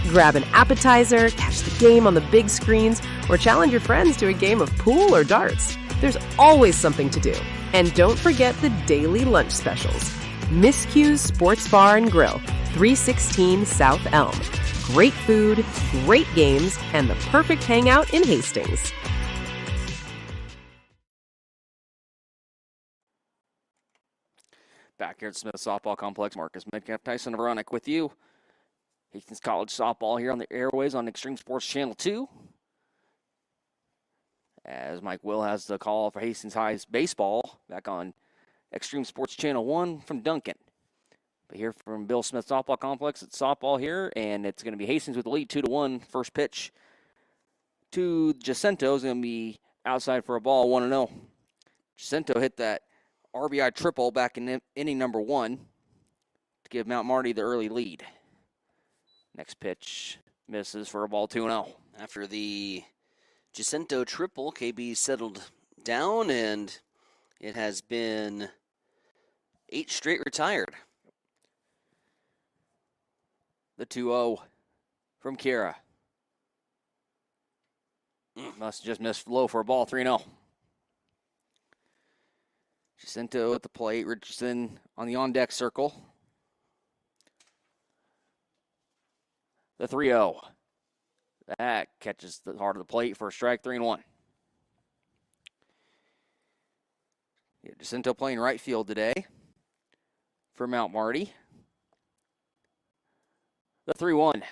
Grab an appetizer, catch the game on the big screens, or challenge your friends to a game of pool or darts. There's always something to do. And don't forget the daily lunch specials. Miscue's Sports Bar and Grill, 316 South Elm. Great food, great games, and the perfect hangout in Hastings. Back here at Smith Softball Complex, Marcus Metcalf, Tyson Veronic with you. Hastings College softball here on the airways on Extreme Sports Channel 2. As Mike Will has the call for Hastings High's baseball back on Extreme Sports Channel 1 from Duncan. But here from Bill Smith Softball Complex, it's softball here, and it's going to be Hastings with the lead 2-1. First pitch to Jacinto is going to be outside for a ball, 1-0. Jacinto hit that RBI triple back in inning number 1 to give Mount Marty the early lead. Next pitch misses for a ball, 2-0. After the Jacinto triple, KB settled down, and it has been 8 straight retired. The 2-0 from Kira. Must just miss low for a ball, 3-0. Jacinto at the plate, Richardson on the on-deck circle. The 3-0. That catches the heart of the plate for a strike, 3-1. Yeah, Jacinto playing right field today for Mount Marty. The 3-1.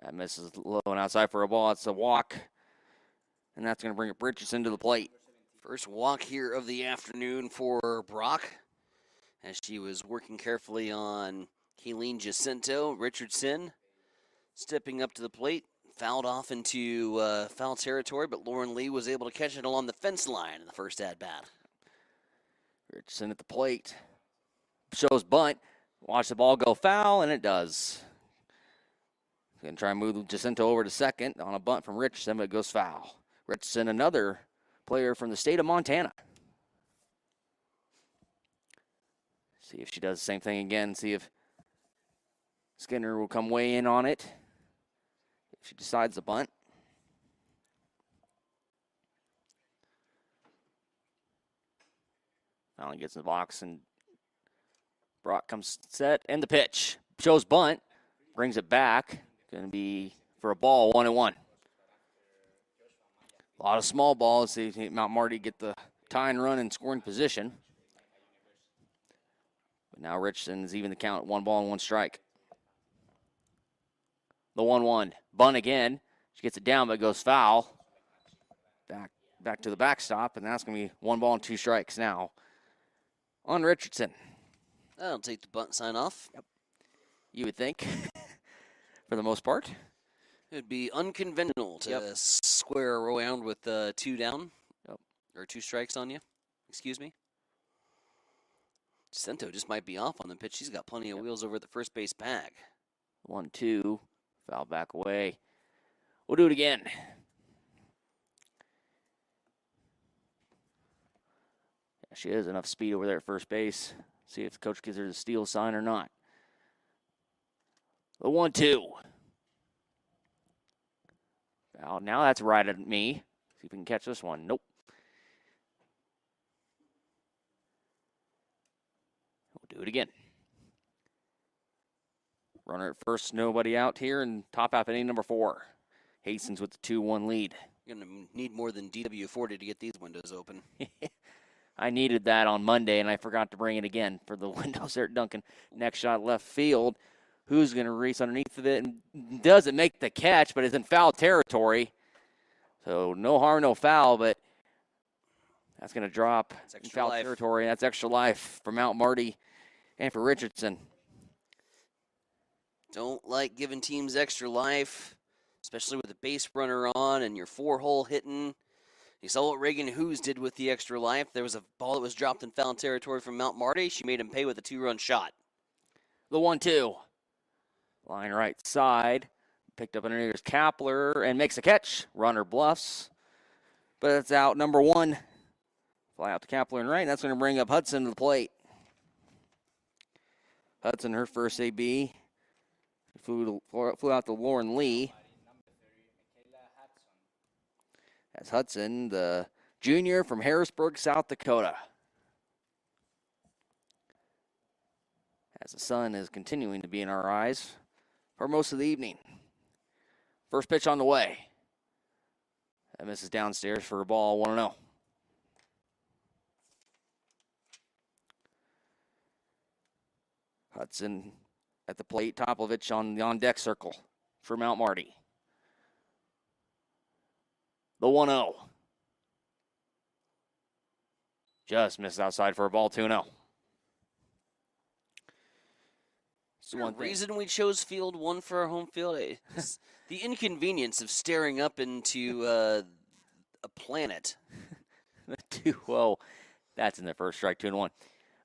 That misses low and outside for a ball. It's a walk. And that's going to bring up Richardson to the plate. First walk here of the afternoon for Brock, as she was working carefully on Kayleen Jacinto. Richardson stepping up to the plate, fouled off into foul territory, but Lauren Lee was able to catch it along the fence line in the first at-bat. Richardson at the plate. Shows bunt. Watch the ball go foul, and it does. Going to try and move Jacinto over to second on a bunt from Richardson, but it goes foul. Richardson, another player from the state of Montana. See if she does the same thing again. See if Skinner will come way in on it. If she decides to bunt. Finally gets in the box, and Brock comes set, and the pitch. Shows bunt, brings it back. Going to be for a ball, 1-1. A lot of small balls. See Mount Marty get the tying run in scoring position. But now Richardson's even the count at 1 ball and 1 strike. The 1-1. Bunt again. She gets it down, but it goes foul. Back to the backstop, and that's going to be 1 ball and 2 strikes now on Richardson. I'll take the bunt sign off. Yep. You would think, for the most part. It would be unconventional to square around with 2 down. Yep. Or 2 strikes on you. Excuse me. Cento just might be off on the pitch. She's got plenty of wheels over at the first base bag. 1-2. Foul back away. We'll do it again. Yeah, she has enough speed over there at first base. See if the coach gives her the steal sign or not. The 1-2. Foul. Now that's right at me. See if we can catch this one. Nope. We'll do it again. Runner at first, nobody out here, and top half inning number 4. Hastings with the 2-1 lead. You're going to need more than DW40 to get these windows open. I needed that on Monday, and I forgot to bring it again for the windows there at Duncan. Next shot left field. Who's going to race underneath of it and doesn't make the catch, but is in foul territory. So no harm, no foul, but that's going to drop in foul territory. That's extra life for Mount Marty and for Richardson. Don't like giving teams extra life, especially with a base runner on and your 4-hole hitting. You saw what Reagan Hughes did with the extra life. There was a ball that was dropped in foul territory from Mount Marty. She made him pay with a 2-run shot. The 1-2. Line right side. Picked up underneath Kapler and makes a catch. Runner bluffs. But it's out number 1. Fly out to Kapler and right. And that's going to bring up Hudson to the plate. Hudson, her first AB. Flew out to Lauren Lee. That's Hudson, the junior from Harrisburg, South Dakota. As the sun is continuing to be in our eyes for most of the evening. First pitch on the way. That misses downstairs for a ball, 1-0. Hudson at the plate, Topovich on the on-deck circle for Mount Marty. The 1-0. Just missed outside for a ball, 2-0. One reason we chose field 1 for our home field, it's the inconvenience of staring up into a planet. 2-0. That's in the first strike, 2-1.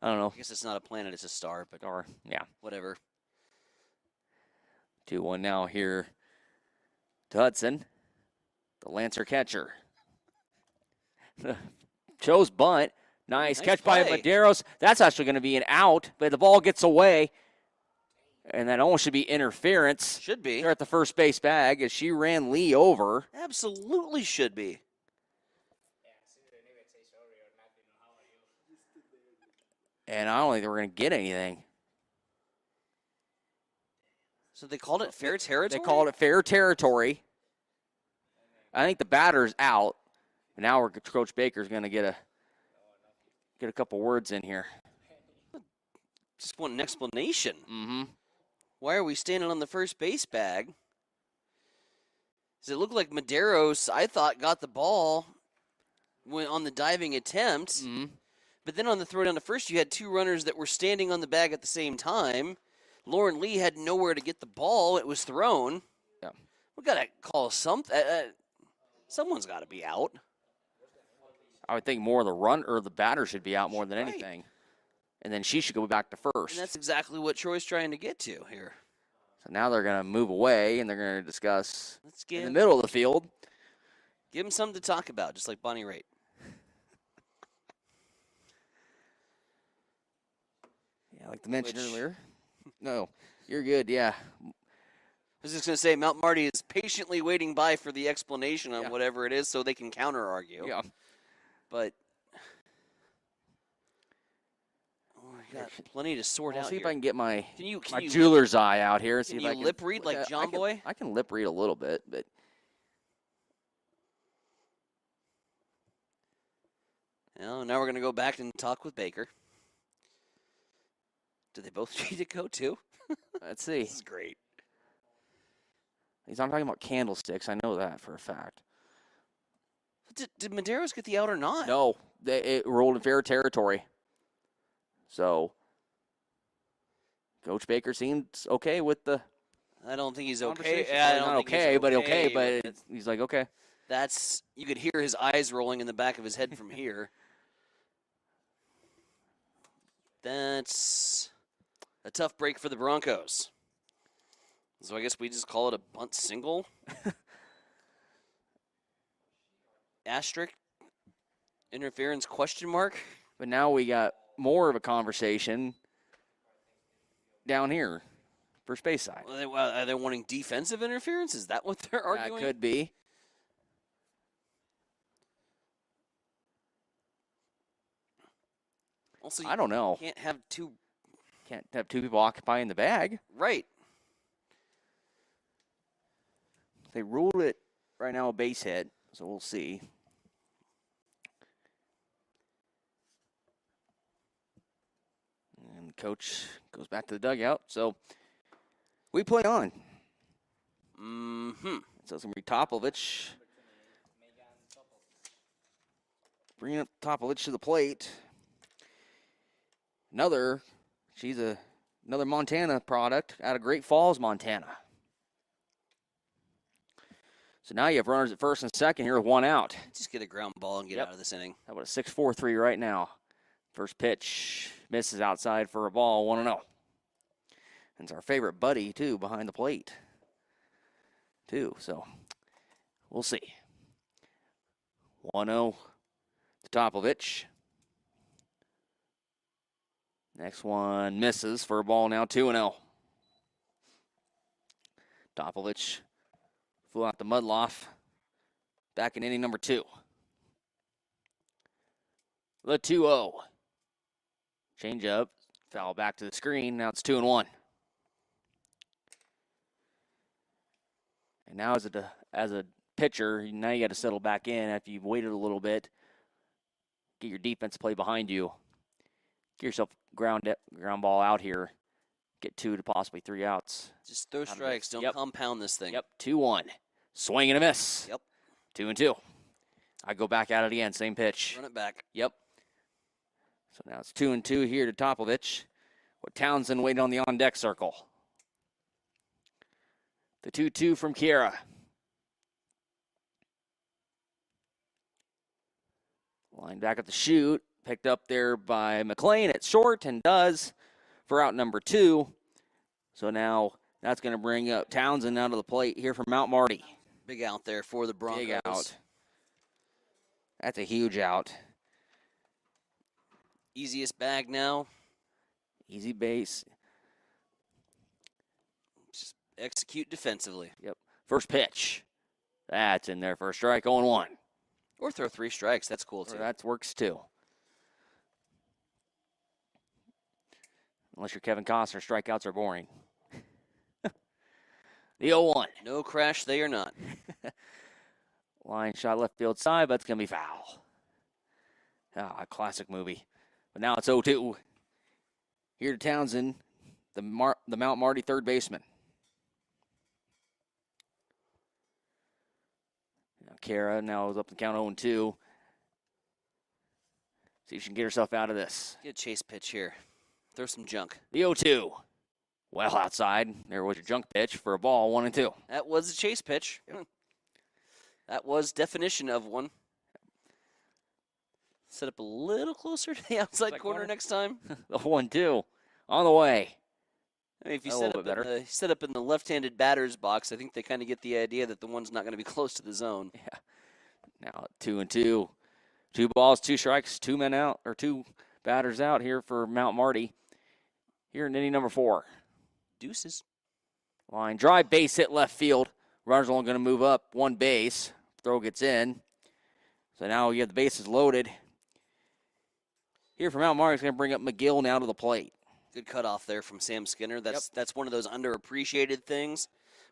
I don't know. I guess it's not a planet, it's a star, but yeah, whatever. 2-1 now here to Hudson, the Lancer catcher. Chose bunt. Nice catch by Medeiros. That's actually going to be an out, but the ball gets away. And that almost should be interference. Should be. There at the first base bag as she ran Lee over. Absolutely should be. And I don't think they were going to get anything. So they called it fair territory? They called it fair territory. I think the batter's out. And now Coach Baker's going to get a couple words in here. Just want an explanation. Mm-hmm. Why are we standing on the first base bag? Does it look like Medeiros, I thought, got the ball on the diving attempt. Mm-hmm. But then on the throw down to first, you had 2 runners that were standing on the bag at the same time. Lauren Lee had nowhere to get the ball. It was thrown. Yeah. We got to call something. Someone's got to be out. I would think more the batter should be out more than anything. And then she should go back to first. And that's exactly what Troy's trying to get to here. So now they're going to move away, and they're going to discuss in the give middle of the field. Give them something to talk about, just like Bonnie Raitt. Yeah, like I mentioned earlier. No, you're good, yeah. I was just going to say, Mount Marty is patiently waiting by for the explanation on whatever it is so they can counter-argue. Yeah. But we got plenty to sort out See here. if I can get my Can you jeweler's eye out here. See Can if you I can lip read like John Boy? I can lip read a little bit, but no, now we're going to go back and talk with Baker. Do they both need to go too? Let's see. This is great. He's not talking about candlesticks. I know that for a fact. Did Medeiros get the out or not? No, it rolled in fair territory. So, Coach Baker seems okay with the. I don't think he's okay. conversation. Yeah, I Well, don't not think he's okay, but okay. But but he's like, okay. that's you could hear his eyes rolling in the back of his head from here. That's a tough break for the Broncos. So I guess we just call it a bunt single. Asterisk interference question mark. But now we got more of a conversation down here for space side. Are they wanting defensive interference? Is that what they're arguing? That could be. Also, I don't know. Can't have two people occupying the bag. Right. They ruled it right now a base hit, so we'll see. And coach goes back to the dugout, so we play on. Mm-hmm. So it's going to be Topovich. Bringing up Topovich to the plate. She's another Montana product out of Great Falls, Montana. So now you have runners at first and second here with one out. Just get a ground ball and get out of this inning. How about a 6-4-3 right now? First pitch misses outside for a ball, 1-0. And it's our favorite Buddy, too, behind the plate, too. So we'll see. 1-0 to Topovich. Next one misses for a ball now, 2-0. Topovich flew out the Mudloff back in inning number 2. The 2-0. Change up, foul back to the screen. Now it's 2-1. And now as a pitcher, now you got to settle back in after you've waited a little bit. Get your defense play behind you. Get yourself ground ball out here. Get 2 to possibly 3 outs. Just throw strikes. Don't compound this thing. Yep, 2-1. Swing and a miss. Yep. 2-2. I go back at it again. Same pitch. Run it back. Yep. So now it's 2-2 here to Topovich. With Townsend waiting on the on-deck circle. The 2-2 from Kiera. Line back at the chute. Picked up there by McLean at short and does for out number 2. So now that's going to bring up Townsend out of the plate here from Mount Marty. Big out there for the Broncos. Big out. That's a huge out. Easiest bag now. Easy base. Just execute defensively. Yep. First pitch. That's in there for a strike, 0-1. Or throw 3 strikes. That's cool, too. That works, too. Unless you're Kevin Costner, strikeouts are boring. The 0-1. No crash, they are not. Line shot left field side, but it's going to be foul. A classic movie. But now it's 0-2. Here to Townsend, the Mount Marty third baseman. Now Kara now is up the count 0-2. See if she can get herself out of this. Get a chase pitch here. Throw some junk. The 0-2. Well outside. There was your junk pitch for a ball, 1-2. That was a chase pitch. That was definition of one. Set up a little closer to the outside corner next time. The 1-2 on the way. I mean, if you set up in the left-handed batter's box, I think they kind of get the idea that the one's not going to be close to the zone. Yeah. Now 2-2. 2 balls, 2 strikes, 2 men out, or 2 batters out here for Mount Marty. Here in inning number 4. Deuces. Line drive, base hit left field. Runner's only going to move up 1 base. Throw gets in. So now you have the bases loaded. Here for Mount Marty is going to bring up McGill now to the plate. Good cutoff there from Sam Skinner. That's one of those underappreciated things.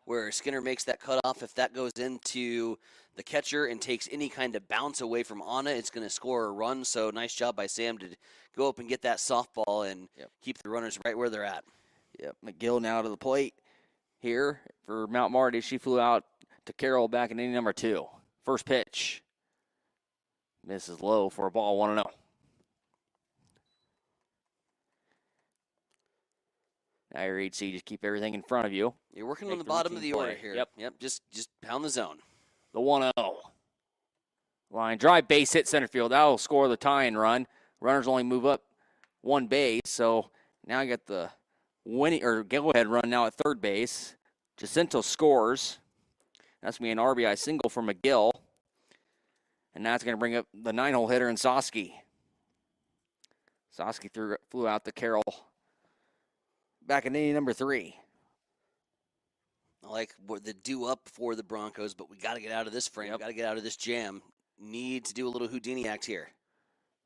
where Skinner makes that cutoff. If that goes into the catcher and takes any kind of bounce away from Anna, it's going to score a run. So nice job by Sam to go up and get that softball and keep the runners right where they're at. Yep, McGill now to the plate here for Mount Marty. She flew out to Carroll back in inning number 2. First pitch. Misses low for a ball, 1-0. Now your HC, just keep everything in front of you. You're working on the bottom of the order here. Yep. Just pound the zone. The 1-0. Line drive, base hit center field. That'll score the tying run. Runners only move up one base, so now you got the winning or go-ahead run now at third base. Jacinto scores. That's going to be an RBI single for McGill. And that's going to bring up the 9-hole hitter in Soski. Soski flew out to Carroll back in inning number 3. I like the due up for the Broncos, but we got to get out of this frame. Got to get out of this jam. Need to do a little Houdini act here.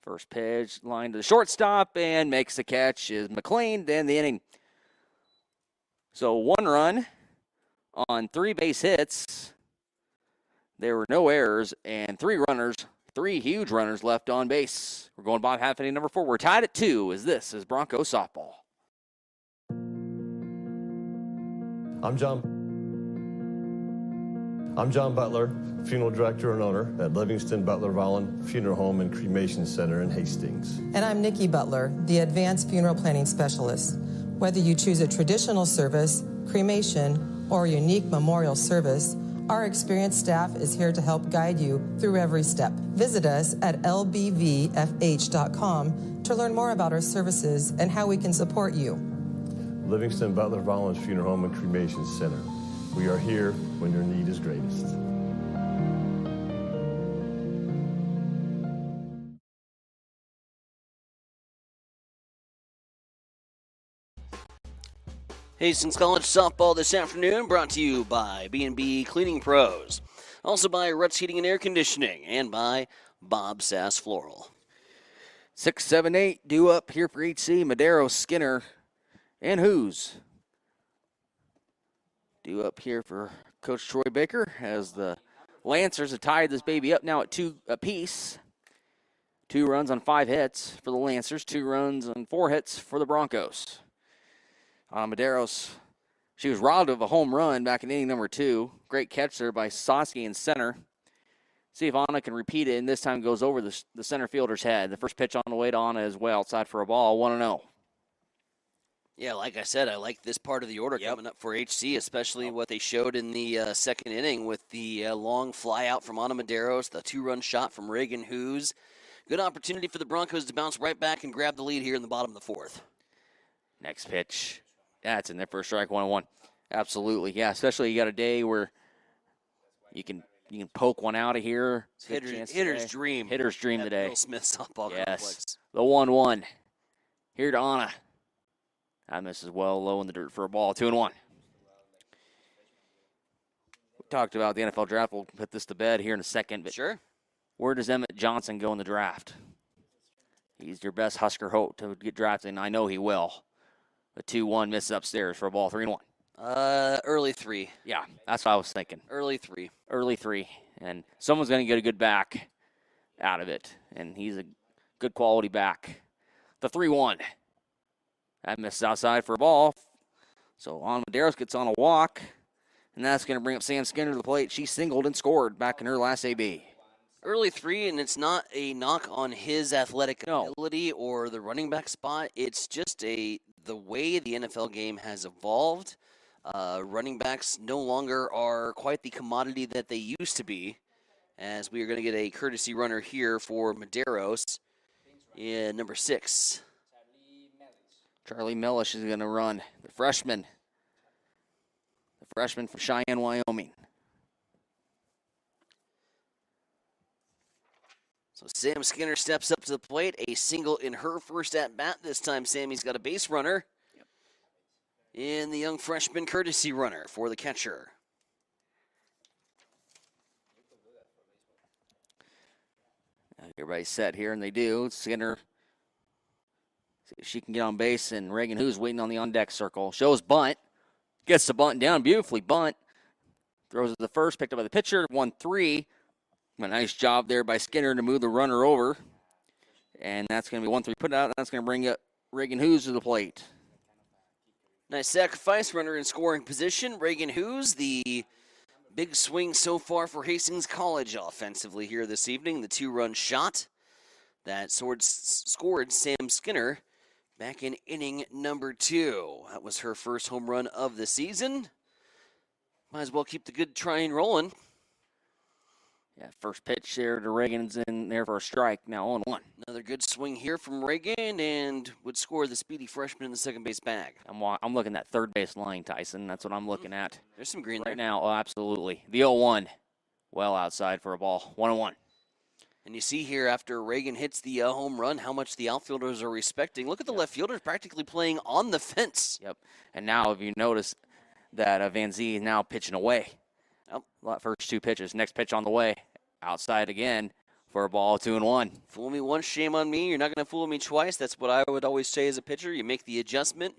First pitch, line to the shortstop, and makes the catch is McLean to end the inning. So 1 run on 3 base hits. There were no errors, and 3 huge runners left on base. We're going bottom half inning number 4. We're tied at 2 as this is Broncos softball. I'm John Butler, funeral director and owner at Livingston Butler Volland Funeral Home and Cremation Center in Hastings. And I'm Nikki Butler, the advanced funeral planning specialist. Whether you choose a traditional service, cremation, or a unique memorial service, our experienced staff is here to help guide you through every step. Visit us at lbvfh.com to learn more about our services and how we can support you. Livingston Butler Volland Funeral Home and Cremation Center. We are here when your need is greatest. Hastings College softball this afternoon brought to you by B&B Cleaning Pros. Also by Ruts Heating and Air Conditioning and by Bob Sass Floral. 6, 7, 8 due up here for HC. Madero, Skinner, and Who's due up here for Coach Troy Baker as the Lancers have tied this baby up now at 2 apiece. 2 runs on 5 hits for the Lancers, 2 runs on 4 hits for the Broncos. Maderos, she was robbed of a home run back in inning number 2. Great catch there by Soski in center. See if Anna can repeat it, and this time goes over the center fielder's head. The first pitch on the way to Anna as well, outside for a ball, 1-0. Yeah, like I said, I like this part of the order coming up for HC, especially what they showed in the second inning with the long fly out from Ana Maderos, the 2-run shot from Reagan Hughes. Good opportunity for the Broncos to bounce right back and grab the lead here in the bottom of the 4th. Next pitch. That's in there for a strike, 1-1. Absolutely, yeah, especially you got a day where you can poke one out of here. Hitter's dream. Hitter's dream today. Bill Smith softball complex. The 1-1. Here to Anna. That misses well low in the dirt for a ball, 2-1. We talked about the NFL draft. We'll put this to bed here in a second. But sure. Where does Emmett Johnson go in the draft? He's your best Husker hope to get drafted, and I know he will. A 2-1 misses upstairs for a ball, 3-1. Early 3. Yeah, that's what I was thinking. Early 3. Early 3. And someone's going to get a good back out of it. And he's a good quality back. The 3-1. That misses outside for a ball. So Ana Maderos gets on a walk. And that's going to bring up Sam Skinner to the plate. She singled and scored back in her last AB. Early 3, and it's not a knock on his athletic ability or the running back spot. It's just the way the NFL game has evolved. Running backs no longer are quite the commodity that they used to be, as we are going to get a courtesy runner here for Maderos in number 6. Charlie Mellish is going to run, the freshman from Cheyenne, Wyoming. So Sam Skinner steps up to the plate, a single in her first at-bat. This time Sammy's got a base runner. In the young freshman courtesy runner for the catcher. Everybody's set here, and they do. Skinner, see if she can get on base, and Reagan Who's waiting on the on-deck circle. Shows bunt. Gets the bunt down, beautifully bunt. Throws it the first, picked up by the pitcher, 1-3. A nice job there by Skinner to move the runner over. And that's going to be 1-3 put out. That's going to bring up Reagan Hughes to the plate. Nice sacrifice, runner in scoring position. Reagan Hughes, the big swing so far for Hastings College offensively here this evening. The 2-run shot that scored Sam Skinner back in inning number 2. That was her first home run of the season. Might as well keep the good train rolling. Yeah, first pitch there to Reagan's in there for a strike. Now 0-1. Another good swing here from Reagan and would score the speedy freshman in the second base bag. I'm looking at third base line, Tyson. That's what I'm looking at. There's some green right there. now. Oh, absolutely. The 0-1. Well outside for a ball. 1-1. And you see here after Reagan hits the home run how much the outfielders are respecting. Look at the left fielders practically playing on the fence. Yep. And now if you notice that Van Zee is now pitching away. First 2 pitches. Next pitch on the way. Outside again for a ball, 2-1. Fool me once, shame on me. You're not going to fool me twice. That's what I would always say as a pitcher. You make the adjustment.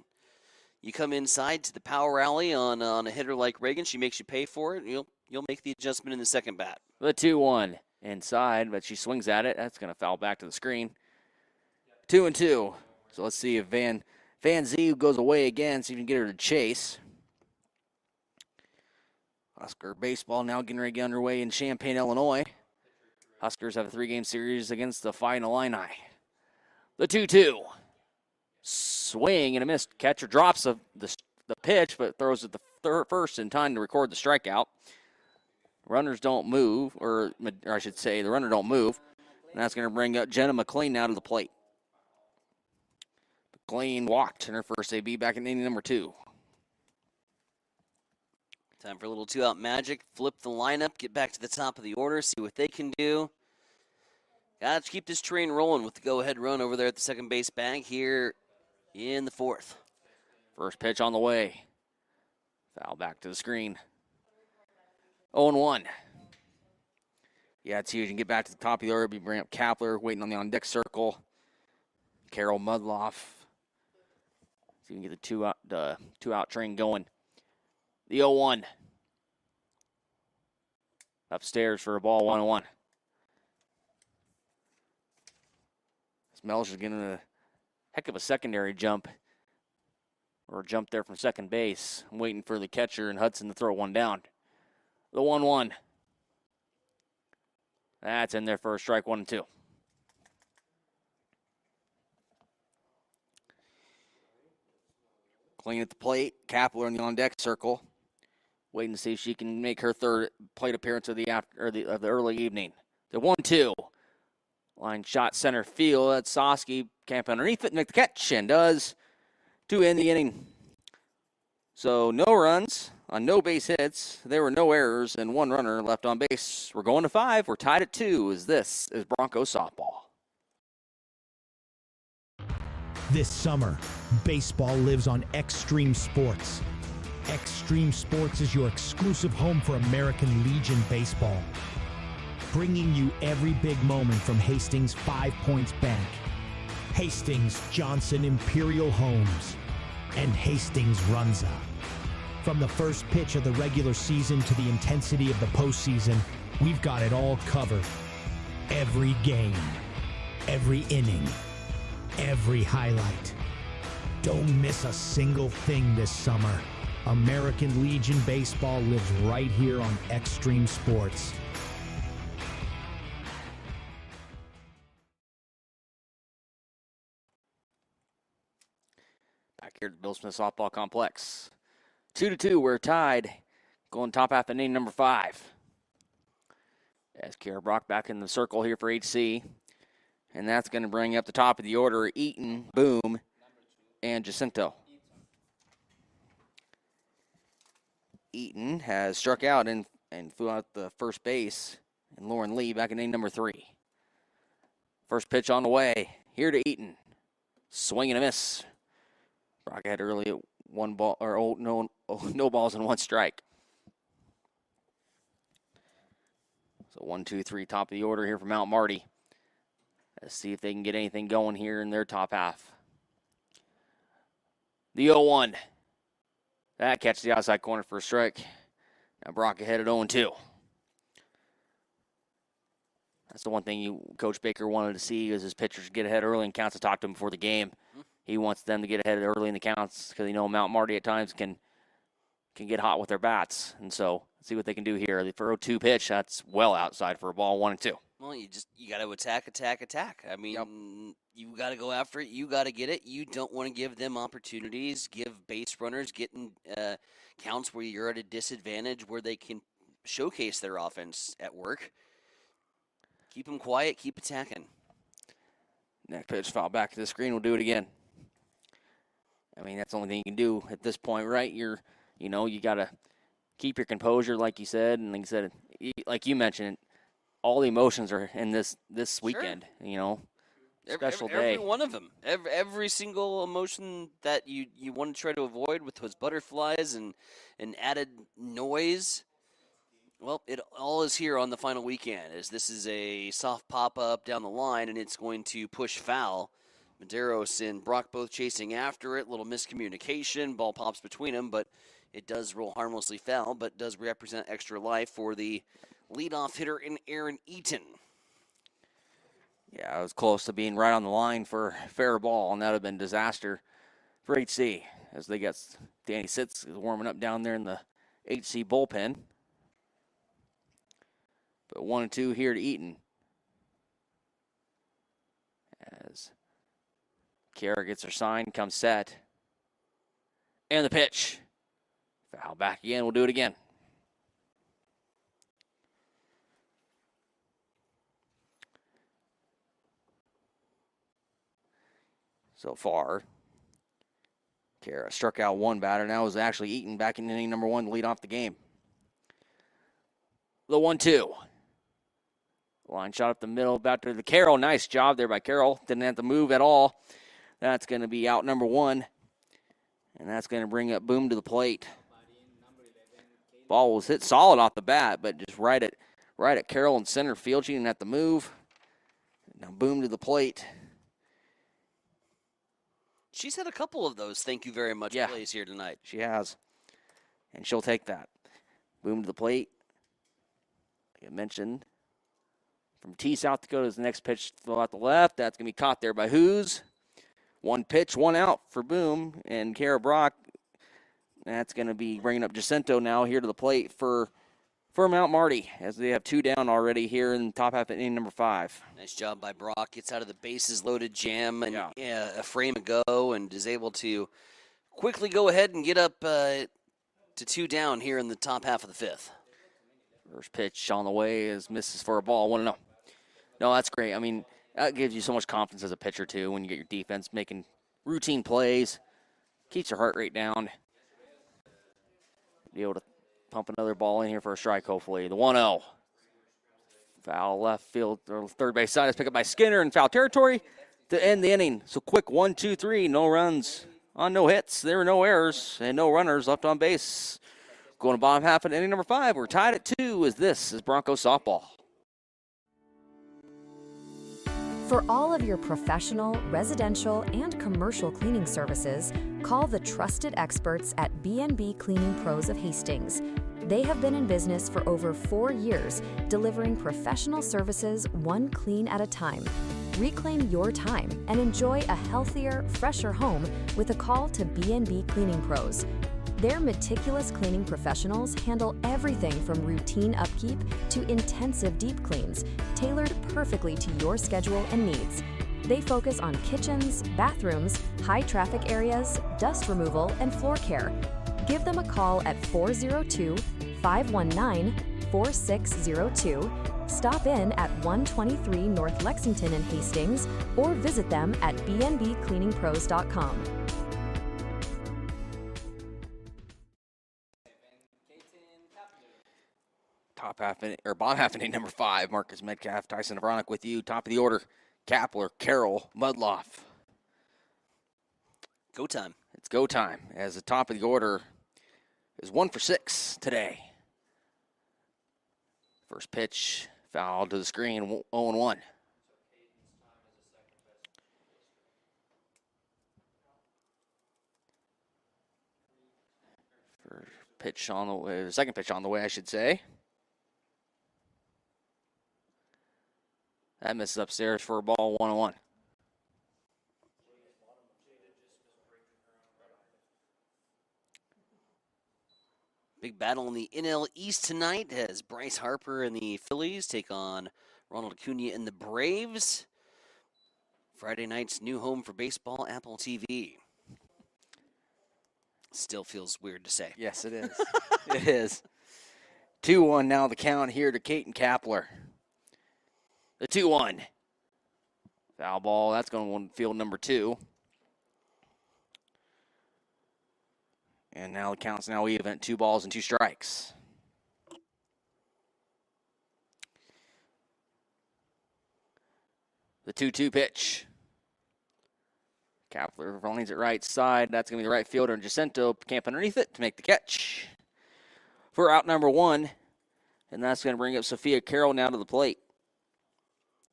You come inside to the power alley on a hitter like Reagan. She makes you pay for it. You'll make the adjustment in the second bat. The 2-1 inside, but she swings at it. That's going to foul back to the screen. 2-2. So let's see if Van Zee goes away again, see if we can get her to chase. Husker baseball now getting ready to get underway in Champaign, Illinois. Huskers have a 3-game series against the Fighting Illini. The 2-2. Swing and a miss. Catcher drops the pitch, but throws it the first in time to record the strikeout. Runners don't move, or I should say the runner don't move. And that's going to bring up Jenna McLean now to the plate. McLean walked in her first AB back in inning number 2. Time for a little 2-out magic. Flip the lineup, get back to the top of the order, see what they can do. Got to keep this train rolling with the go-ahead run over there at the second base bag here in the 4th. First pitch on the way. Foul back to the screen. 0-1. Yeah, it's huge. You can get back to the top of the order. Bring up Kapler, waiting on the on-deck circle. Carol Mudloff. See if we can get the two-out train going. The 0-1. Upstairs for a ball, 1-1. Melch is getting a heck of a secondary jump. Or a jump there from second base. I'm waiting for the catcher and Hudson to throw one down. The 1-1. That's in there for a strike, 1-2. Clean at the plate. Kapler in the on-deck circle. Waiting to see if she can make her third plate appearance of the early evening. The 1-2. Line shot center field. That's Soski. Camp underneath it and make the catch, and does to end the inning. So no runs on no base hits. There were no errors and 1 runner left on base. We're going to 5. We're tied at 2. This is Bronco softball. This summer, baseball lives on Extreme Sports. Extreme Sports is your exclusive home for American Legion Baseball. Bringing you every big moment from Hastings 5 Points Bank, Hastings Johnson Imperial Homes, and Hastings Runza. From the first pitch of the regular season to the intensity of the postseason, we've got it all covered. Every game, every inning, every highlight. Don't miss a single thing this summer. American Legion Baseball lives right here on Extreme Sports. Back here at the Bill Smith Softball Complex. 2-2, we're tied. Going top half inning number 5. As Kara Brock back in the circle here for HC. And that's going to bring up the top of the order, Eaton, Boom, and Jacinto. Eaton has struck out and flew out the first base. And Lauren Lee back in inning number 3. First pitch on the way. Here to Eaton. Swing and a miss. Brock had early at 1 ball, or no balls and 1 strike. So 1, 2, 3, top of the order here for Mount Marty. Let's see if they can get anything going here in their top half. The 0-1. That catches the outside corner for a strike. Now Brock ahead at 0-2. That's the one thing Coach Baker wanted to see is his pitchers get ahead early in counts. I talked to him before the game. He wants them to get ahead early in the counts because Mount Marty at times can get hot with their bats. And so let's see what they can do here. The 0-2 pitch, that's well outside for a ball, 1-2. Well, you got to attack. I mean, you got to go after it. You got to get it. You don't want to give them opportunities, give base runners getting counts where you're at a disadvantage where they can showcase their offense at work. Keep them quiet. Keep attacking. Next pitch, foul back to the screen. We'll do it again. I mean, that's the only thing you can do at this point, right? You got to keep your composure, like you said. And like you said, like you mentioned, all the emotions are in this weekend, special day. Every one of them. Every single emotion that you want to try to avoid with those butterflies and added noise. Well, it all is here on the final weekend, as this is a soft pop-up down the line, and it's going to push foul. Medeiros and Brock both chasing after it. Little miscommunication. Ball pops between them, but it does roll harmlessly foul, but does represent extra life for the leadoff hitter in Aaron Eaton. Yeah, I was close to being right on the line for fair ball, and that would have been disaster for HC, as they got Danny Sitz warming up down there in the HC bullpen. But 1-2 here to Eaton. As Kara gets her sign, comes set. And the pitch. Foul back again. We'll do it again. So far, Kara struck out one batter. Now is actually Eaton back in inning number 1 to lead off the game. The 1-2. Line shot up the middle, back to the Carroll. Nice job there by Carroll. Didn't have to move at all. That's going to be out number 1. And that's going to bring up Boom to the plate. Ball was hit solid off the bat, but just right at Carroll in center field. She didn't have to move. Now Boom to the plate. She's had a couple of those thank you very much plays here tonight. She has. And she'll take that. Boom to the plate. Like I mentioned, from T, South Dakota's next pitch throw out the left. That's going to be caught there by Hoos. 1 pitch, 1 out for Boom. And Kara Brock, that's going to be bringing up Jacinto now here to the plate for Mount Marty, as they have 2 down already here in the top half of inning number 5. Nice job by Brock. Gets out of the bases loaded jam and a frame ago and is able to quickly go ahead and get up to 2 down here in the top half of the 5th. First pitch on the way is misses for a ball. 1-0. No, that's great. I mean, that gives you so much confidence as a pitcher, too, when you get your defense making routine plays. Keeps your heart rate down. Be able to pump another ball in here for a strike, hopefully. The 1-0. Foul left field, or third base side is picked up by Skinner in foul territory to end the inning. So quick 1, 2, 3, no runs on no hits. There were no errors and no runners left on base. Going to bottom half of inning number 5. We're tied at 2 as this is Broncos softball. For all of your professional, residential, and commercial cleaning services, call the trusted experts at B&B Cleaning Pros of Hastings. They have been in business for over 4 years, delivering professional services one clean at a time. Reclaim your time and enjoy a healthier, fresher home with a call to B&B Cleaning Pros. Their meticulous cleaning professionals handle everything from routine upkeep to intensive deep cleans, tailored perfectly to your schedule and needs. They focus on kitchens, bathrooms, high traffic areas, dust removal, and floor care. Give them a call at 402-519-4602. Stop in at 123 North Lexington in Hastings or visit them at bnbcleaningpros.com. Bottom half inning number 5. Marcus Metcalf, Tyson Avronic with you. Top of the order, Kapler, Carroll, Mudloff. Go time. It's go time, as the top of the order is 1 for 6 today. First pitch, foul to the screen, 0-1. Pitch on the way. The second pitch on the way, I should say. That misses upstairs for a ball 1-1. Big battle in the NL East tonight as Bryce Harper and the Phillies take on Ronald Acuna and the Braves. Friday night's new home for baseball, Apple TV. Still feels weird to say. Yes, it is. It is. 2-1 now the count here to Caton Kapler. The 2-1. Foul ball. That's going to field number 2. And now the count's now even, 2 balls and 2 strikes. The 2-2 pitch. Kapler leans it right side. That's going to be the right fielder, and Jacinto camp underneath it to make the catch for out number 1. And that's going to bring up Sophia Carroll now to the plate.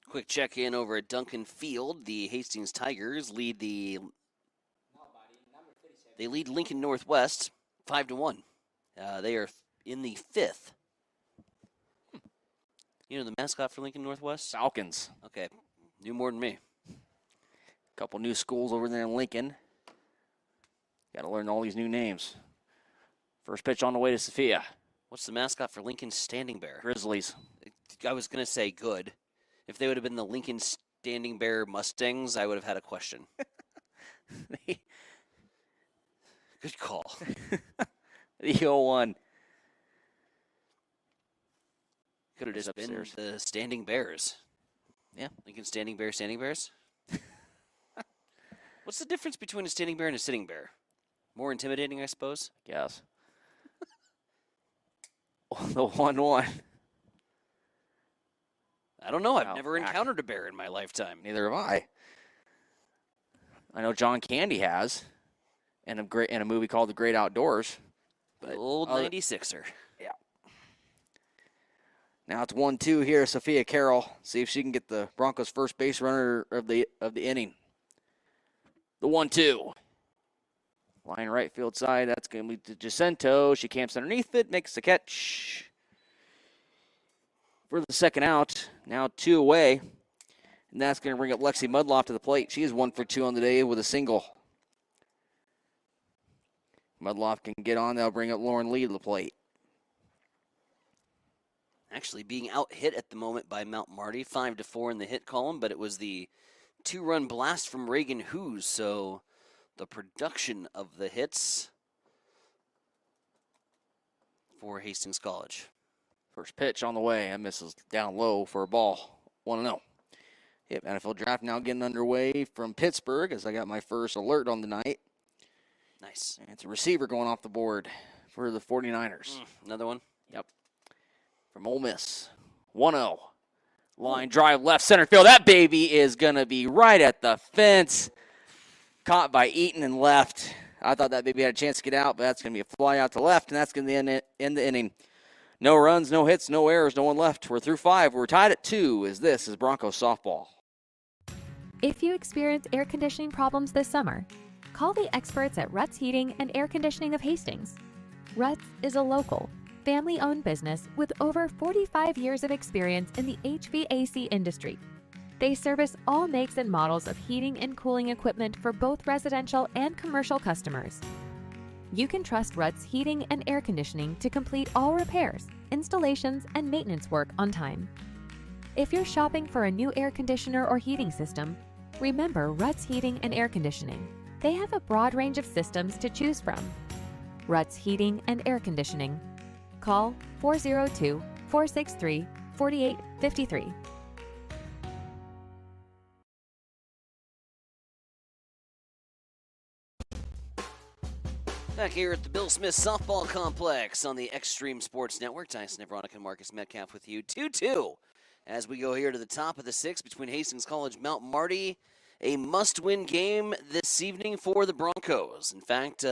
Quick check-in over at Duncan Field. The Hastings Tigers lead They lead Lincoln Northwest 5-1. They are in the 5th. You know the mascot for Lincoln Northwest? Falcons. Okay, knew more than me. Couple new schools over there in Lincoln. Got to learn all these new names. First pitch on the way to Sophia. What's the mascot for Lincoln Standing Bear? Grizzlies. I was going to say good. If they would have been the Lincoln Standing Bear Mustangs, I would have had a question. Good call. The 0-1. Could have just been the Standing Bears. Yeah. Lincoln Standing Bear, Standing Bears? What's the difference between a standing bear and a sitting bear? More intimidating, I suppose? Yes. The 1-1. I don't know. I've never encountered a bear in my lifetime. Neither have I. I know John Candy has, in a movie called The Great Outdoors. But old 96er. Yeah. Now it's 1-2 here. Sophia Carroll. See if she can get the Broncos' first base runner of the inning. The 1-2. Line right field side. That's going to be to Jacinto. She camps underneath it, makes the catch for the second out. Now 2 away. And that's going to bring up Lexi Mudloff to the plate. She is 1 for 2 on the day with a single. Mudloff can get on. They'll bring up Lauren Lee to the plate. Actually being out hit at the moment by Mount Marty, 5-4 in the hit column, but it was the 2-run blast from Reagan Hoos, so the production of the hits for Hastings College. First pitch on the way, and misses down low for a ball. 1-0. Yep, NFL draft now getting underway from Pittsburgh as I got my first alert on the night. Nice. And it's a receiver going off the board for the 49ers. Another one? Yep. From Ole Miss. 1-0. Line drive left center field. That baby is going to be right at the fence. Caught by Eaton and left. I thought that baby had a chance to get out, but that's going to be a fly out to left, and that's going to end the inning. No runs, no hits, no errors, no one left. We're through 5. We're tied at 2 as this is Broncos softball. If you experience air conditioning problems this summer, call the experts at Ruts Heating and Air Conditioning of Hastings. Ruts is a local, family-owned business with over 45 years of experience in the HVAC industry. They service all makes and models of heating and cooling equipment for both residential and commercial customers. You can trust Ruts Heating and Air Conditioning to complete all repairs, installations, and maintenance work on time. If you're shopping for a new air conditioner or heating system, remember Ruts Heating and Air Conditioning. They have a broad range of systems to choose from. Ruts Heating and Air Conditioning. Call 402-463-4853. Back here at the Bill Smith Softball Complex on the Extreme Sports Network. Tyson Veronica and Marcus Metcalf with you. 2-2 as we go here to the top of the 6th between Hastings College Mount Marty. A must-win game this evening for the Broncos. In fact,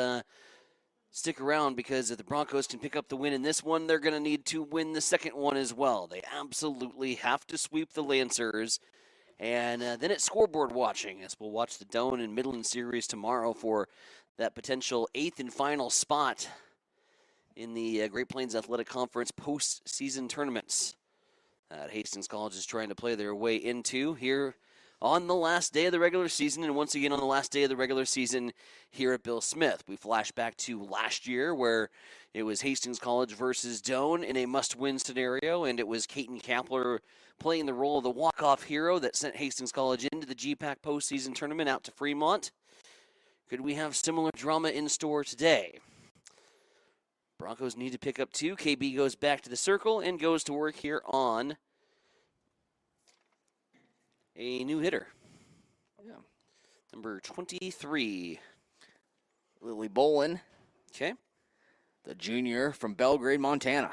stick around because if the Broncos can pick up the win in this one, they're going to need to win the second one as well. They absolutely have to sweep the Lancers. And then it's scoreboard watching as we'll watch the Doane and Midland series tomorrow for that potential 8th and final spot in the Great Plains Athletic Conference postseason tournaments that Hastings College is trying to play their way into here on the last day of the regular season, and once again on the last day of the regular season here at Bill Smith. We flash back to last year where it was Hastings College versus Doane in a must-win scenario, and it was Caton Kapler playing the role of the walk-off hero that sent Hastings College into the GPAC postseason tournament out to Fremont. Could we have similar drama in store today? Broncos need to pick up 2. KB goes back to the circle and goes to work here on a new hitter. Yeah. Number 23. Lily Bolin. Okay. The junior from Belgrade, Montana.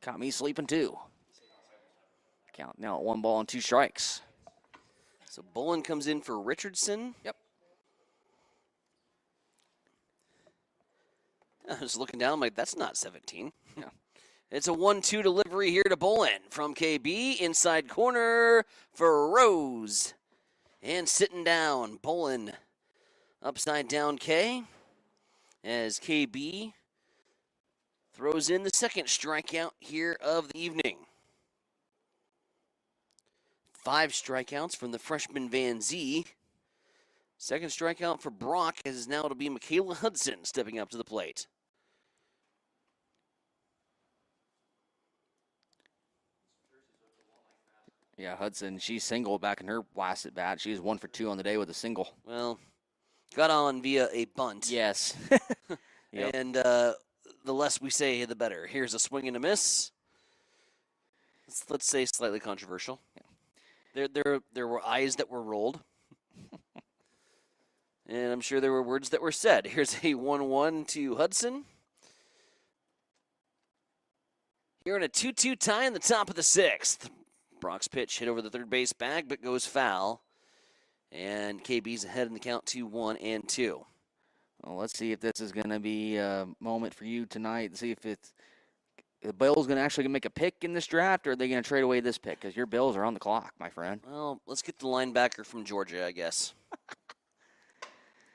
Caught me sleeping too. Count now at 1 ball and 2 strikes. So Bolin comes in for Richardson. Yep. I was looking down, I'm like, that's not 17. Yeah. It's a 1-2 delivery here to Bolin from KB. Inside corner for Rose. And sitting down, Bolin upside down K as KB throws in the second strikeout here of the evening. 5 strikeouts from the freshman Van Zee. Second strikeout for Brock is now to be Michaela Hudson stepping up to the plate. Yeah, Hudson, she singled back in her last at bat. She was 1 for 2 on the day with a single. Well, got on via a bunt. Yes. Yep. And the less we say, the better. Here's a swing and a miss. Let's say slightly controversial. Yeah. There were eyes that were rolled. And I'm sure there were words that were said. Here's a 1-1 to Hudson. Here in a 2-2 tie in the top of the 6th. Brock's pitch hit over the third base bag, but goes foul. And KB's ahead in the count 2-1-2. Well, let's see if this is going to be a moment for you tonight. See if the Bills going to actually make a pick in this draft, or are they going to trade away this pick? Because your Bills are on the clock, my friend. Well, let's get the linebacker from Georgia, I guess.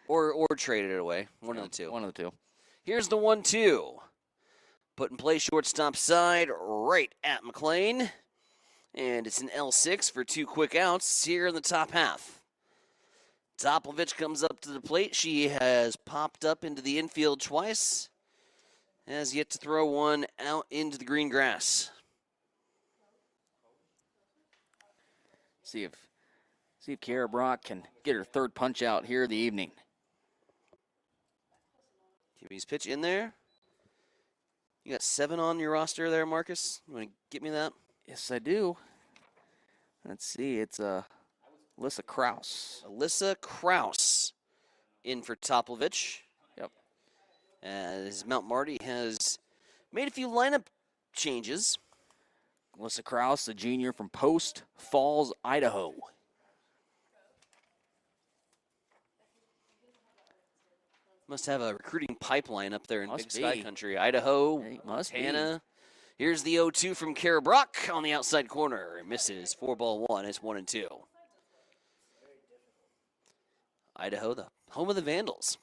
or trade it away. One of the two. One of the two. Here's the 1-2. Put in play shortstop side right at McLean. And it's an L6 for 2 quick outs here in the top half. Toplovich comes up to the plate. She has popped up into the infield twice. Has yet to throw one out into the green grass. See if Kiara Brock can get her third punch out here of the evening. KB's pitch in there. You got 7 on your roster there, Marcus. You want to get me that? Yes, I do. Let's see. It's Alyssa Kraus. Alyssa Kraus in for Toplovich. Yep. As Mount Marty has made a few lineup changes. Alyssa Kraus, the junior from Post Falls, Idaho. Must have a recruiting pipeline up there in Must Big Sky be. Country. Idaho, Montana. Here's the 0-2 from Kara Brock on the outside corner. Misses. 4-1. It's 1-2. Idaho, the home of the Vandals.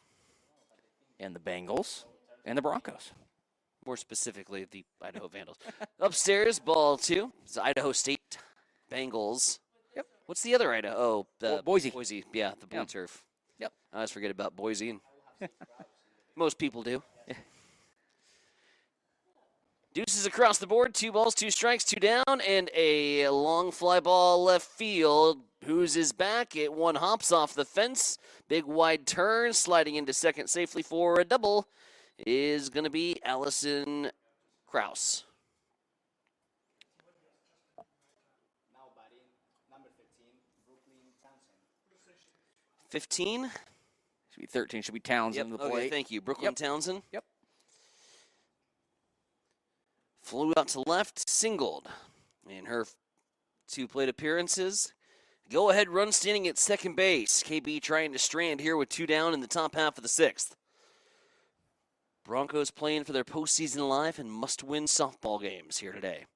And the Bengals. And the Broncos. More specifically, the Idaho Vandals. Upstairs, ball 2. It's Idaho State Bengals. Yep. What's the other Idaho? Boise. Boise, yeah, the blue turf. Yep. I always forget about Boise. Most people do. Deuces across the board, 2 balls, 2 strikes, 2 down, and a long fly ball left field. Who's is back? It 1 hops off the fence. Big wide turn, sliding into second safely for a double is going to be Allison Kraus. 15? Should be 13. Should be Townsend Yep. to the Okay, plate. thank you. Brooklyn Townsend. Yep. Flew out to left, singled in her 2 plate appearances. Go-ahead run standing at second base. KB trying to strand here with 2 down in the top half of the 6th. Broncos playing for their postseason life and must-win softball games here today.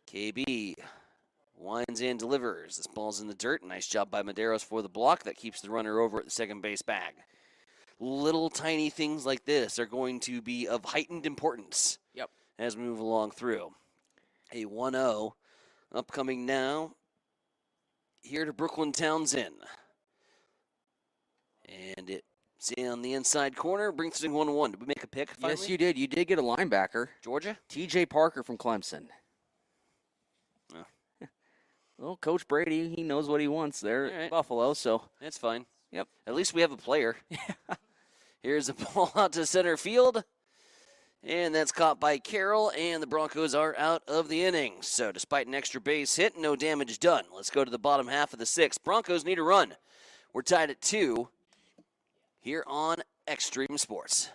KB Winds and delivers. This ball's in the dirt. Nice job by Medeiros for the block. That keeps the runner over at the second base bag. Little tiny things like this are going to be of heightened importance. Yep. As we move along through. A 1-0 upcoming now here to Brooklyn Townsend. And it's on the inside corner, brings it in 1-1. Did we make a pick finally? Yes, you did. You did get a linebacker. Georgia? TJ Parker from Clemson. Oh. Well, Coach Brady, he knows what he wants there at Buffalo, so. That's fine. Yep. At least we have a player. Here's a ball out to center field. And that's caught by Carroll, and the Broncos are out of the inning. So despite an extra base hit, no damage done. Let's go to the bottom half of the sixth. Broncos need a run. We're tied at 2 here on Extreme Sports.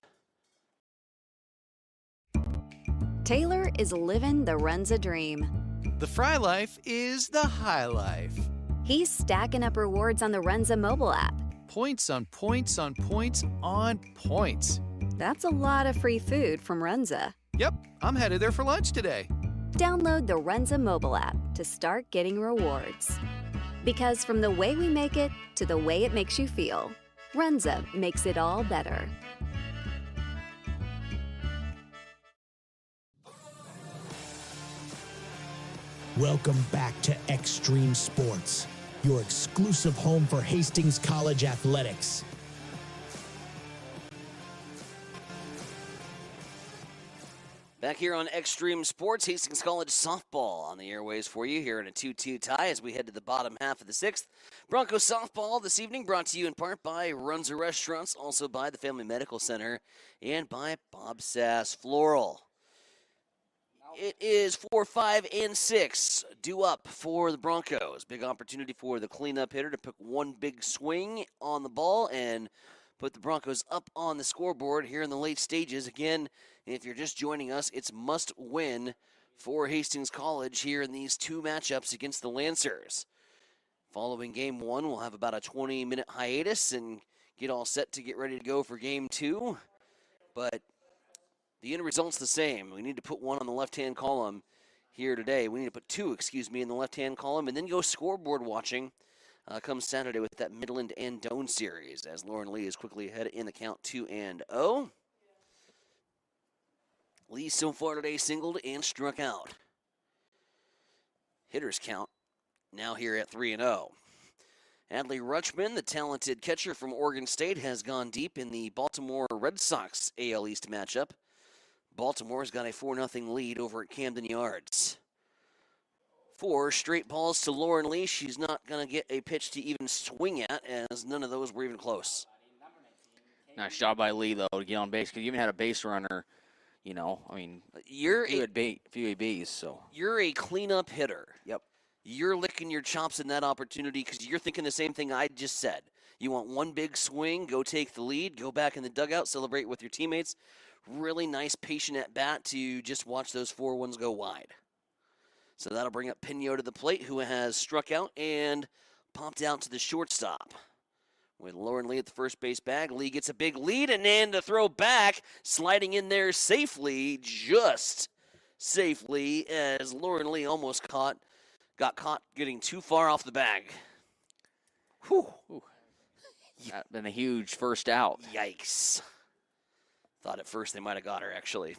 Taylor is living the Runza dream. The Fry Life is the high life. He's stacking up rewards on the Runza mobile app. Points on points on points on points. That's a lot of free food from Runza. Yep, I'm headed there for lunch today. Download the Runza mobile app to start getting rewards. Because from the way we make it to the way it makes you feel, Runza makes it all better. Welcome back to Extreme Sports, your exclusive home for Hastings College athletics. Back here on Extreme Sports, Hastings College softball on the airways for you here in a 2-2 tie as we head to the bottom half of the sixth. Broncos softball this evening brought to you in part by Runza Restaurants, also by the Family Medical Center, and by Bob Sass Floral. It is 4, 5, and 6 due up for the Broncos. Big opportunity for the cleanup hitter to put one big swing on the ball and put the Broncos up on the scoreboard here in the late stages. Again, if you're just joining us, it's must win for Hastings College here in these two matchups against the Lancers. Following game 1, we'll have about a 20-minute hiatus and get all set to get ready to go for game 2. But the end result's the same. We need to put one on the left-hand column here today. We need to put 2, in the left-hand column, and then go scoreboard watching come Saturday with that Midland and Doane series, as Lauren Lee is quickly ahead in the count 2-0. Lee so far today singled and struck out. Hitters count now here at 3-0. Adley Rutschman, the talented catcher from Oregon State, has gone deep in the Baltimore Red Sox AL East matchup. Baltimore's got a 4-0 lead over at Camden Yards. 4 straight balls to Lauren Lee. She's not going to get a pitch to even swing at, as none of those were even close. Nice job by Lee, though, to get on base, because you even had a base runner. You know, I mean, you had a few ABs, so. You're a cleanup hitter. Yep. You're licking your chops in that opportunity because you're thinking the same thing I just said. You want one big swing, go take the lead, go back in the dugout, celebrate with your teammates. Really nice, patient at bat to just watch those 4 ones go wide. So that'll bring up Pinho to the plate, who has struck out and popped out to the shortstop. With Lauren Lee at the first base bag, Lee gets a big lead, and then to throw back, sliding in there safely, just safely, as Lauren Lee almost got caught getting too far off the bag. Whew. That'd been a huge first out. Yikes. Thought at first they might have got her, actually.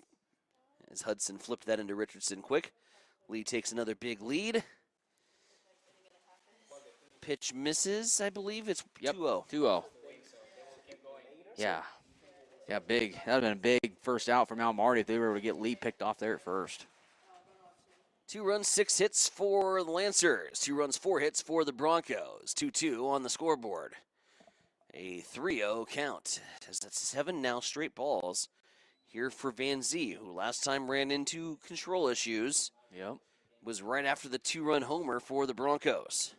As Hudson flipped that into Richardson quick. Lee takes another big lead. Pitch misses, I believe. It's 2-0. 2-0. Yeah. Yeah, big. That would have been a big first out for Mount Marty if they were able to get Lee picked off there at first. 2 runs, 6 hits for the Lancers. 2 runs, 4 hits for the Broncos. 2-2 on the scoreboard. A 3-0 count. As that's 7 now straight balls here for Van Zee, who last time ran into control issues. Yep. Was right after the 2-run homer for the Broncos.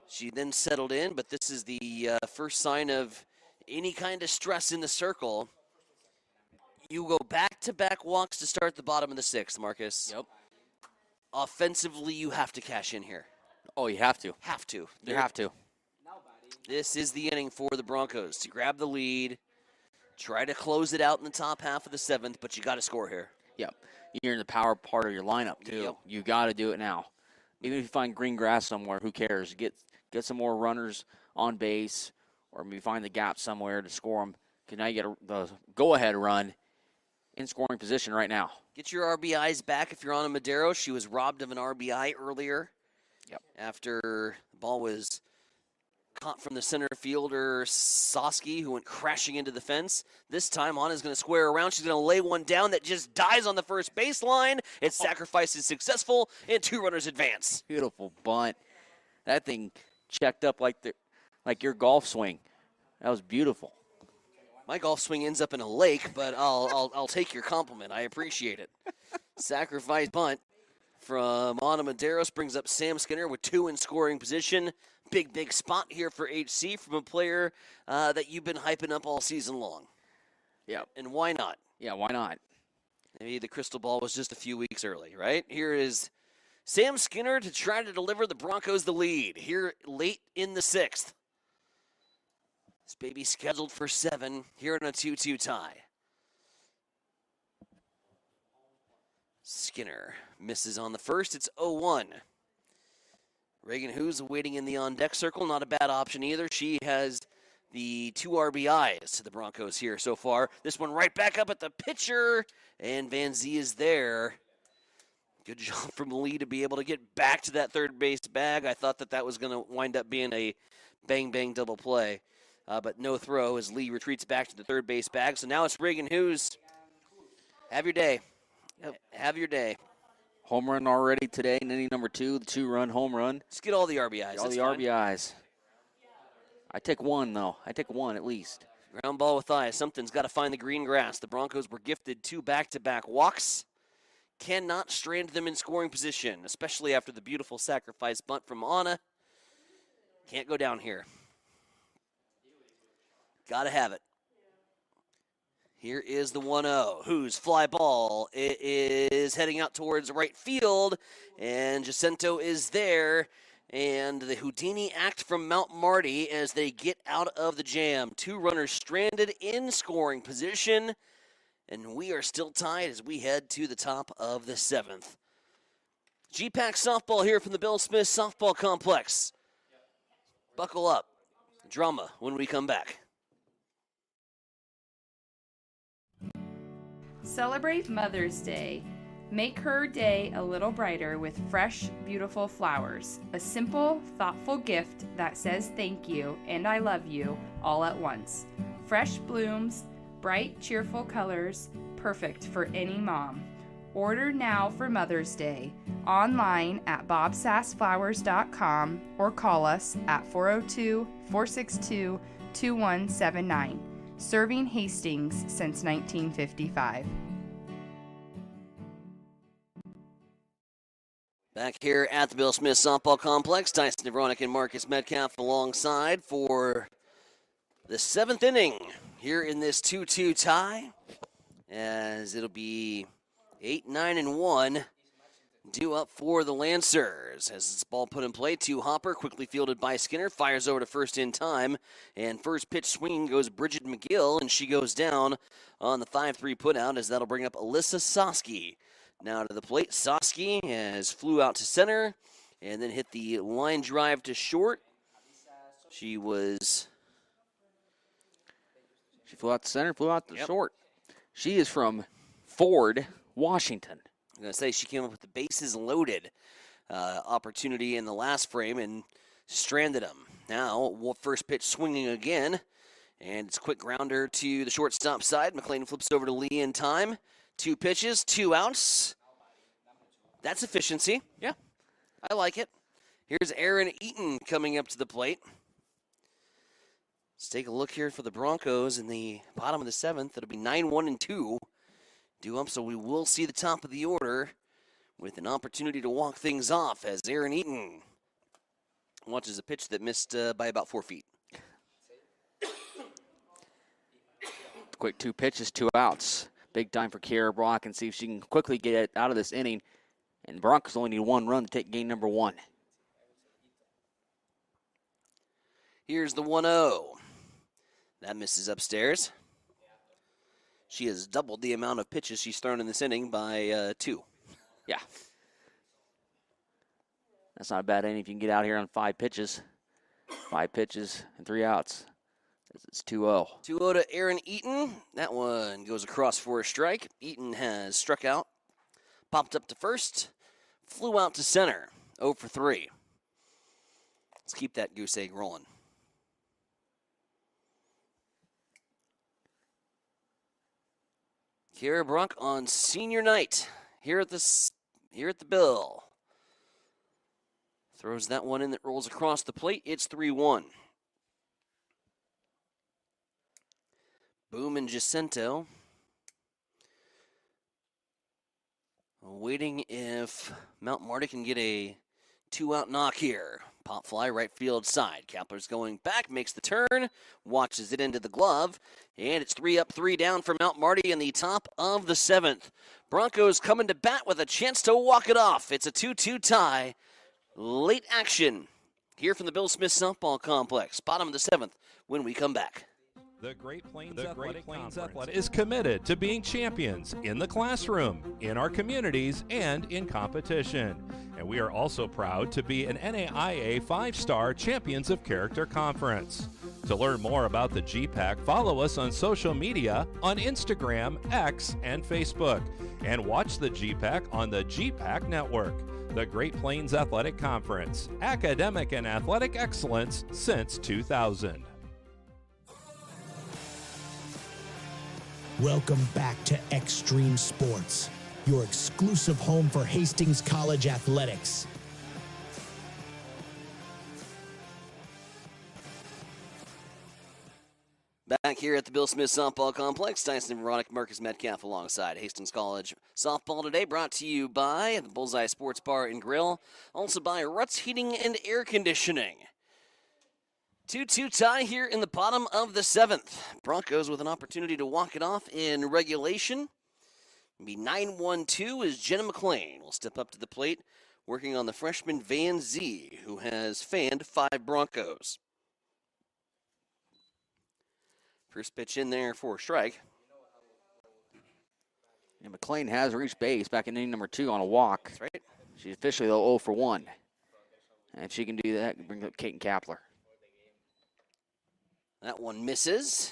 She then settled in, but this is the first sign of any kind of stress in the circle. You go back-to-back walks to start the bottom of the 6th, Marcus. Yep. Offensively, you have to cash in here. Oh, you have to. Have to. You have to. This is the inning for the Broncos to grab the lead, try to close it out in the top half of the 7th, but you got to score here. Yep. You're in the power part of your lineup, too. Yep. You got to do it now. Even if you find green grass somewhere, who cares? Get some more runners on base, or maybe find the gap somewhere to score them. Because now you get the go-ahead run in scoring position right now. Get your RBIs back if you're on a Madero. She was robbed of an RBI earlier. Yep. After the ball was caught from the center fielder, Soski, who went crashing into the fence. This time, Anna's going to square around. She's going to lay one down that just dies on the first baseline. Its sacrifice is successful, and 2 runners advance. Beautiful bunt. That thing checked up like your golf swing. That was beautiful. My golf swing ends up in a lake, but I'll take your compliment. I appreciate it. Sacrifice bunt from Anna Maderos brings up Sam Skinner with 2 in scoring position. Big spot here for HC from a player that you've been hyping up all season long. Yeah. And why not? Yeah, why not? Maybe the crystal ball was just a few weeks early, right? Here is Sam Skinner to try to deliver the Broncos the lead here late in the 6th. This baby scheduled for 7 here in a 2-2 tie. Skinner misses on the first. It's 0-1. Reagan Hoos waiting in the on-deck circle. Not a bad option either. She has the 2 RBIs to the Broncos here so far. This one right back up at the pitcher, and Van Zee is there. Good job from Lee to be able to get back to that third base bag. I thought that was going to wind up being a bang-bang double play. But no throw as Lee retreats back to the third base bag. So now it's Reagan Hoos. Have your day. Have your day. Home run already today in inning number 2, the 2-run home run. Just get all the RBIs. All the RBIs. I take 1, though. I take 1 at least. Ground ball with eye. Something's got to find the green grass. The Broncos were gifted 2 back-to-back walks. Cannot strand them in scoring position, especially after the beautiful sacrifice bunt from Anna. Can't go down here. Got to have it. Here is the 1-0. Who's fly ball? It is heading out towards right field, and Jacinto is there. And the Houdini act from Mount Marty as they get out of the jam. 2 runners stranded in scoring position, and we are still tied as we head to the top of the 7th. GPAC softball here from the Bill Smith Softball Complex. Buckle up. Drama when we come back. Celebrate Mother's Day. Make her day a little brighter with fresh, beautiful flowers. A simple, thoughtful gift that says thank you and I love you all at once. Fresh blooms, bright, cheerful colors, perfect for any mom. Order now for Mother's Day online at bobsassflowers.com or call us at 402-462-2179. Serving Hastings since 1955. Back here at the Bill Smith Softball Complex, Tyson Nevronik and Marcus Metcalf alongside for the 7th inning here in this 2-2 tie, as it'll be 8, 9, and 1 due up for the Lancers. As this ball put in play to Hopper, quickly fielded by Skinner, fires over to first in time, and first pitch swinging goes Bridget McGill, and she goes down on the 5-3 putout, as that'll bring up Alyssa Soski. Now to the plate, Soski has flew out to center, and then hit the line drive to short. She flew out to center, flew out to short. She is from Ford, Washington. I'm going to say she came up with the bases loaded opportunity in the last frame and stranded him. Now, first pitch swinging again, and it's a quick grounder to the shortstop side. McLean flips over to Lee in time. 2 pitches, 2 outs. That's efficiency. Yeah, I like it. Here's Aaron Eaton coming up to the plate. Let's take a look here for the Broncos in the bottom of the 7th. It'll be 9-1 and 2. Due up, so we will see the top of the order with an opportunity to walk things off as Aaron Eaton watches a pitch that missed by about 4 feet. Quick 2 pitches, 2 outs. Big time for Kiera Brock, and see if she can quickly get it out of this inning. And Broncos only need 1 run to take game number 1. Here's the 1-0. That misses upstairs. She has doubled the amount of pitches she's thrown in this inning by 2. Yeah. That's not a bad inning if you can get out here on 5 pitches. 5 pitches and 3 outs. It's 2-0. 2-0 to Aaron Eaton. That one goes across for a strike. Eaton has struck out, popped up to first, flew out to center. 0 for 3. Let's keep that goose egg rolling. Kiera Brunk on senior night here at the Bill. Throws that one in that rolls across the plate. It's 3-1. Boom and Jacinto. Waiting if Mount Marty can get a 2-out knock here. Pop fly right field side. Kapler's going back, makes the turn, watches it into the glove, and it's 3 up, 3 down for Mount Marty in the top of the 7th. Broncos coming to bat with a chance to walk it off. It's a 2-2 tie. Late action here from the Bill Smith Softball Complex. Bottom of the 7th when we come back. The Great Plains Athletic is committed to being champions in the classroom, in our communities, and in competition. And we are also proud to be an NAIA 5-star Champions of Character Conference. To learn more about the GPAC, follow us on social media on Instagram, X, and Facebook. And watch the GPAC on the GPAC Network. The Great Plains Athletic Conference, academic and athletic excellence since 2000. Welcome back to Extreme Sports, your exclusive home for Hastings College athletics. Back here at the Bill Smith Softball Complex, Tyson and Veronica Marcus Metcalf alongside Hastings College Softball today, brought to you by the Bullseye Sports Bar and Grill, also by Ruts Heating and Air Conditioning. 2-2 tie here in the bottom of the 7th. Broncos with an opportunity to walk it off in regulation. It'll be 9-1-2 as Jenna McLean will step up to the plate, working on the freshman Van Zee, who has fanned 5 Broncos. First pitch in there for a strike. And McLean has reached base back in inning number 2 on a walk. That's right. She's officially 0 for 1. And if she can do that, bring up Kaiten Kapler. That one misses.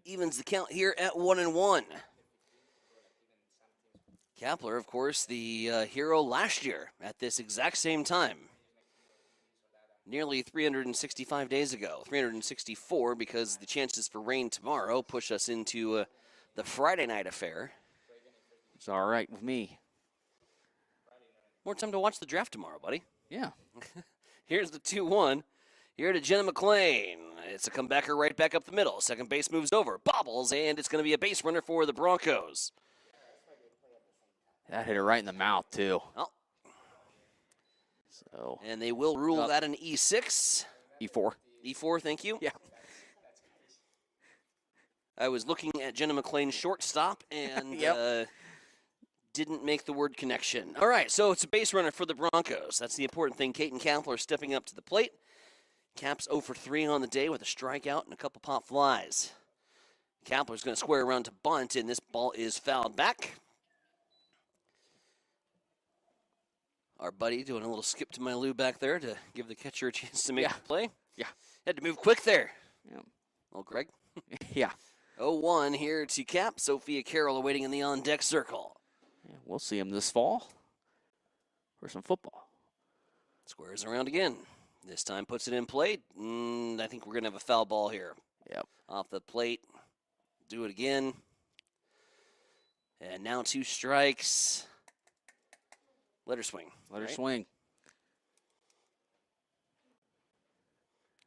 Evens the count here at 1-1. Kapler, of course, the hero last year at this exact same time. Nearly 365 days ago. 364 because the chances for rain tomorrow push us into the Friday night affair. It's all right with me. More time to watch the draft tomorrow, buddy. Yeah. Here's the 2-1. Here to Jenna McLean. It's a comebacker right back up the middle. Second base moves over, bobbles, and it's going to be a base runner for the Broncos. That hit her right in the mouth, too. Oh. So. And they will rule that an E6. E4. E4, thank you. Yeah. I was looking at Jenna McLean's shortstop and didn't make the word connection. All right, so it's a base runner for the Broncos. That's the important thing. Kaiten Kapler stepping up to the plate. Caps 0 for 3 on the day with a strikeout and a couple pop flies. Kapler's going to square around to bunt, and this ball is fouled back. Our buddy doing a little skip to my loo back there to give the catcher a chance to make the play. Yeah. Had to move quick there. Yeah. Oh, Greg. Yeah. 0-1 here to Cap. Sophia Carroll awaiting in the on-deck circle. Yeah, we'll see him this fall for some football. Squares around again. This time puts it in play. I think we're going to have a foul ball here. Yep. Off the plate. Do it again. And now 2 strikes. Let her swing. Let her swing.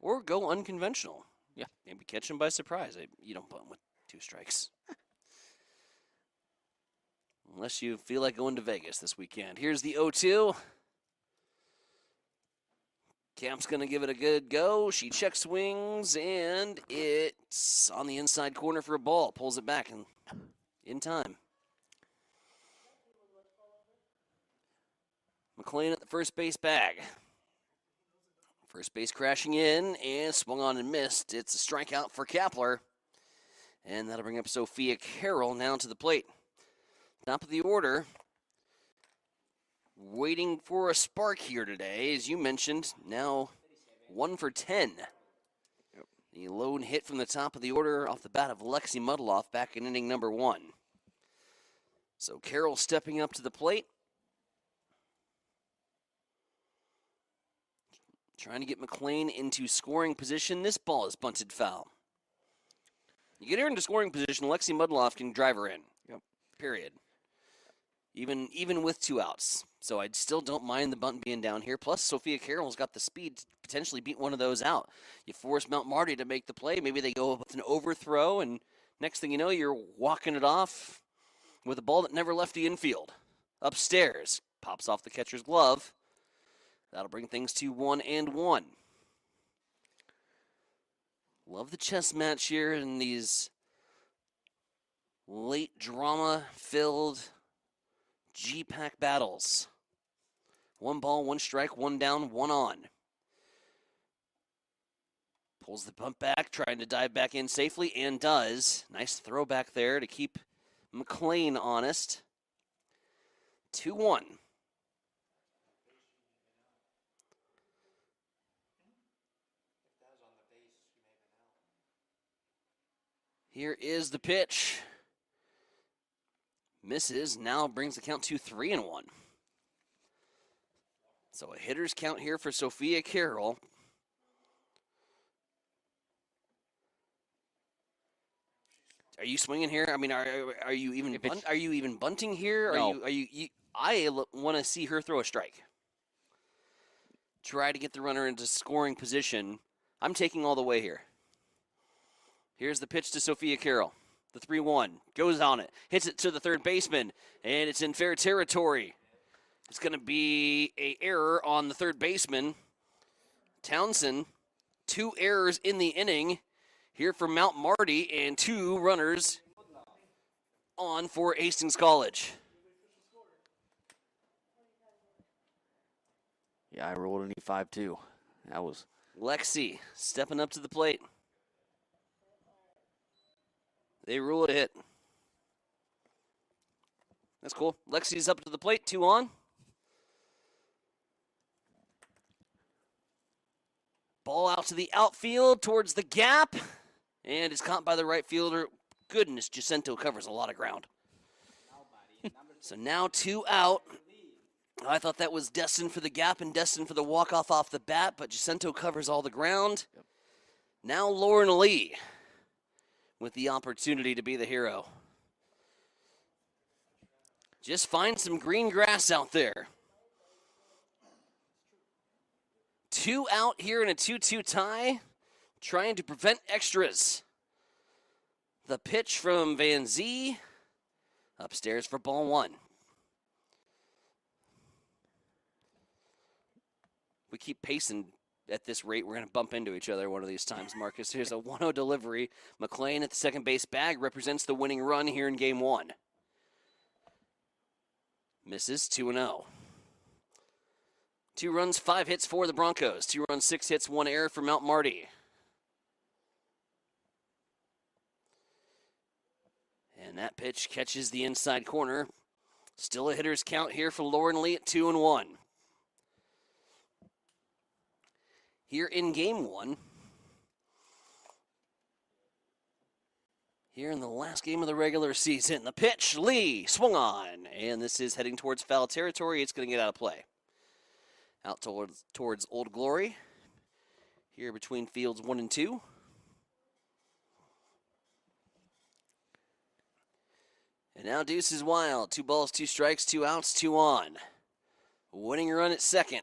Or go unconventional. Yeah. Maybe catch him by surprise. You don't bunt with 2 strikes. Unless you feel like going to Vegas this weekend. Here's the 0-2. Camp's going to give it a good go. She check swings, and it's on the inside corner for a ball. Pulls it back in time. McLean at the first base bag. First base crashing in and swung on and missed. It's a strikeout for Kapler. And that'll bring up Sophia Carroll now to the plate. Top of the order. waiting for a spark here today, as you mentioned. Now 1 for 10. The lone hit from the top of the order off the bat of Lexi Muddleoff back in inning number 1. So Carroll stepping up to the plate. Trying to get McLean into scoring position. This ball is bunted foul. You get her into scoring position, Lexi Muddleoff can drive her in. Yep. Period. Even with 2 outs. So I still don't mind the bunt being down here. Plus, Sophia Carroll's got the speed to potentially beat one of those out. You force Mount Marty to make the play. Maybe they go with an overthrow, and next thing you know, you're walking it off with a ball that never left the infield. Upstairs. Pops off the catcher's glove. That'll bring things to 1-1. Love the chess match here in these late drama-filled G-Pack battles. 1 ball, 1 strike, 1 down, 1 on. Pulls the bunt back, trying to dive back in safely, and does. Nice throw back there to keep McLean honest. 2-1. Here is the pitch. Misses, now brings the count to 3-1. So a hitter's count here for Sophia Carroll. Are you swinging here? I mean, are you even bunting here? No. I want to see her throw a strike. Try to get the runner into scoring position. I'm taking all the way here. Here's the pitch to Sophia Carroll. The 3-1 goes on it, hits it to the third baseman, and it's in fair territory. It's going to be an error on the third baseman. Townsend, 2 errors in the inning here for Mount Marty, and 2 runners on for Hastings College. Yeah, I rolled an E5 too. That was Lexi stepping up to the plate. They rule it a hit. That's cool. Lexi's up to the plate, 2 on. Ball out to the outfield towards the gap. And it's caught by the right fielder. Goodness, Jacinto covers a lot of ground. So now 2 out. I thought that was destined for the gap and destined for the walk-off off the bat, but Jacinto covers all the ground. Yep. Now Lauren Lee with the opportunity to be the hero. Just find some green grass out there. 2 out here in a 2-2 tie, trying to prevent extras. The pitch from Van Zee, upstairs for ball 1. We keep pacing at this rate, we're going to bump into each other one of these times, Marcus. Here's a 1-0 delivery. McLean at the second base bag represents the winning run here in game 1. Misses, 2-0. 2 runs, 5 hits for the Broncos. 2 runs, 6 hits, 1 error for Mount Marty. And that pitch catches the inside corner. Still a hitter's count here for Lauren Lee at 2-1. Here in game 1, here in the last game of the regular season, the pitch, Lee, swung on, and this is heading towards foul territory. It's going to get out of play. Out towards Old Glory, here between fields 1 and 2. And now Deuce is wild. 2 balls, 2 strikes, 2 outs, 2 on. Winning run at second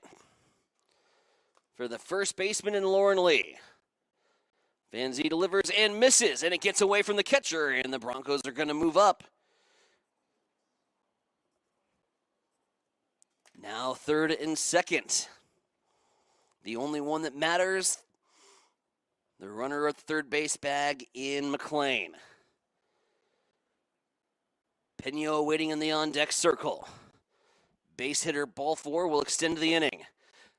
for the first baseman in Lauren Lee. Van Zee delivers and misses, and it gets away from the catcher, and the Broncos are going to move up. Now third and second. The only one that matters, the runner at the third base bag in McLean. Pena waiting in the on-deck circle. Base hitter, ball 4, will extend to the inning.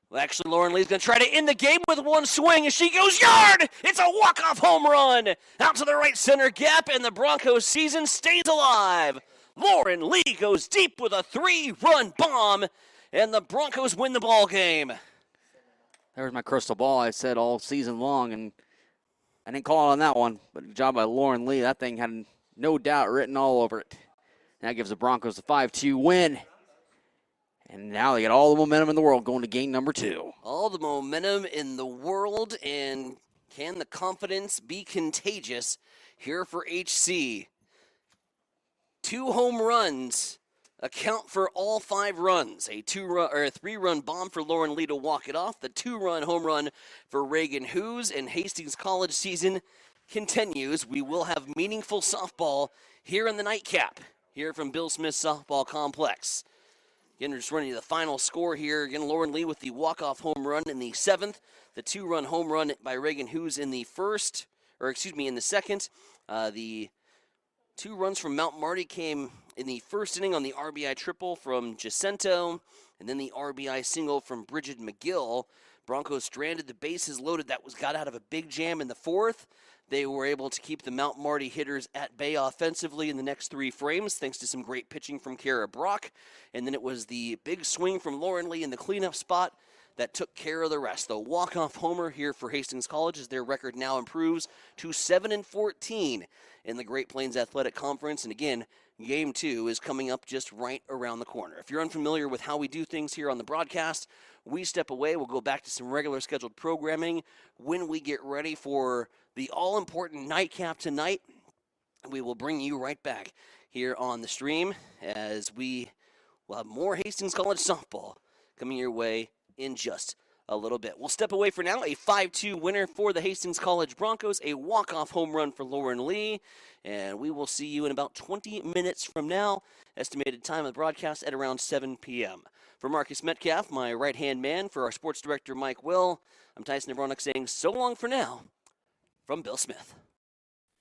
Well, actually, Lauren Lee's going to try to end the game with 1 swing as she goes yard. It's a walk-off home run out to the right center gap, and the Broncos season stays alive. Lauren Lee goes deep with a 3-run bomb, and the Broncos win the ball game. There's my crystal ball I said all season long, and I didn't call it on that one, but good job by Lauren Lee. That thing had no doubt written all over it. And that gives the Broncos a 5-2 win. And now they get all the momentum in the world going to game number 2. All the momentum in the world, and can the confidence be contagious here for HC? 2 home runs account for all 5 runs. A 3-run bomb for Lauren Lee to walk it off. The 2-run home run for Reagan Hughes, and Hastings College season continues. We will have meaningful softball here in the nightcap, here from Bill Smith Softball Complex. Again, we're just running you the final score here. Again, Lauren Lee with the walk-off home run in the 7th. The 2-run home run by Reagan Hughes in the in the 2nd. The 2 runs from Mount Marty came in the 1st inning on the RBI triple from Jacinto, and then the RBI single from Bridget McGill. Broncos stranded the bases loaded. That got out of a big jam in the 4th. They were able to keep the Mount Marty hitters at bay offensively in the next 3 frames, thanks to some great pitching from Kara Brock. And then it was the big swing from Lauren Lee in the cleanup spot that took care of the rest. The walk-off homer here for Hastings College as their record now improves to 7-14 in the Great Plains Athletic Conference. And again, Game 2 is coming up just right around the corner. If you're unfamiliar with how we do things here on the broadcast, we step away. We'll go back to some regular scheduled programming when we get ready for the all-important nightcap tonight. We will bring you right back here on the stream as we will have more Hastings College softball coming your way in just a little bit. We'll step away for now. A 5-2 winner for the Hastings College Broncos, a walk-off home run for Lauren Lee, and we will see you in about 20 minutes from now. Estimated time of the broadcast at around 7 p.m. For Marcus Metcalf, my right-hand man, for our sports director, Mike Will, I'm Tyson Abronick saying so long for now from Bill Smith.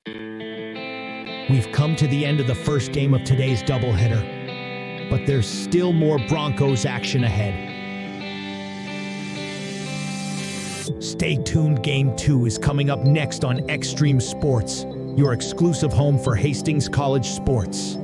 We've come to the end of the first game of today's doubleheader, but there's still more Broncos action ahead. Stay tuned. Game 2 is coming up next on Extreme Sports, your exclusive home for Hastings College sports.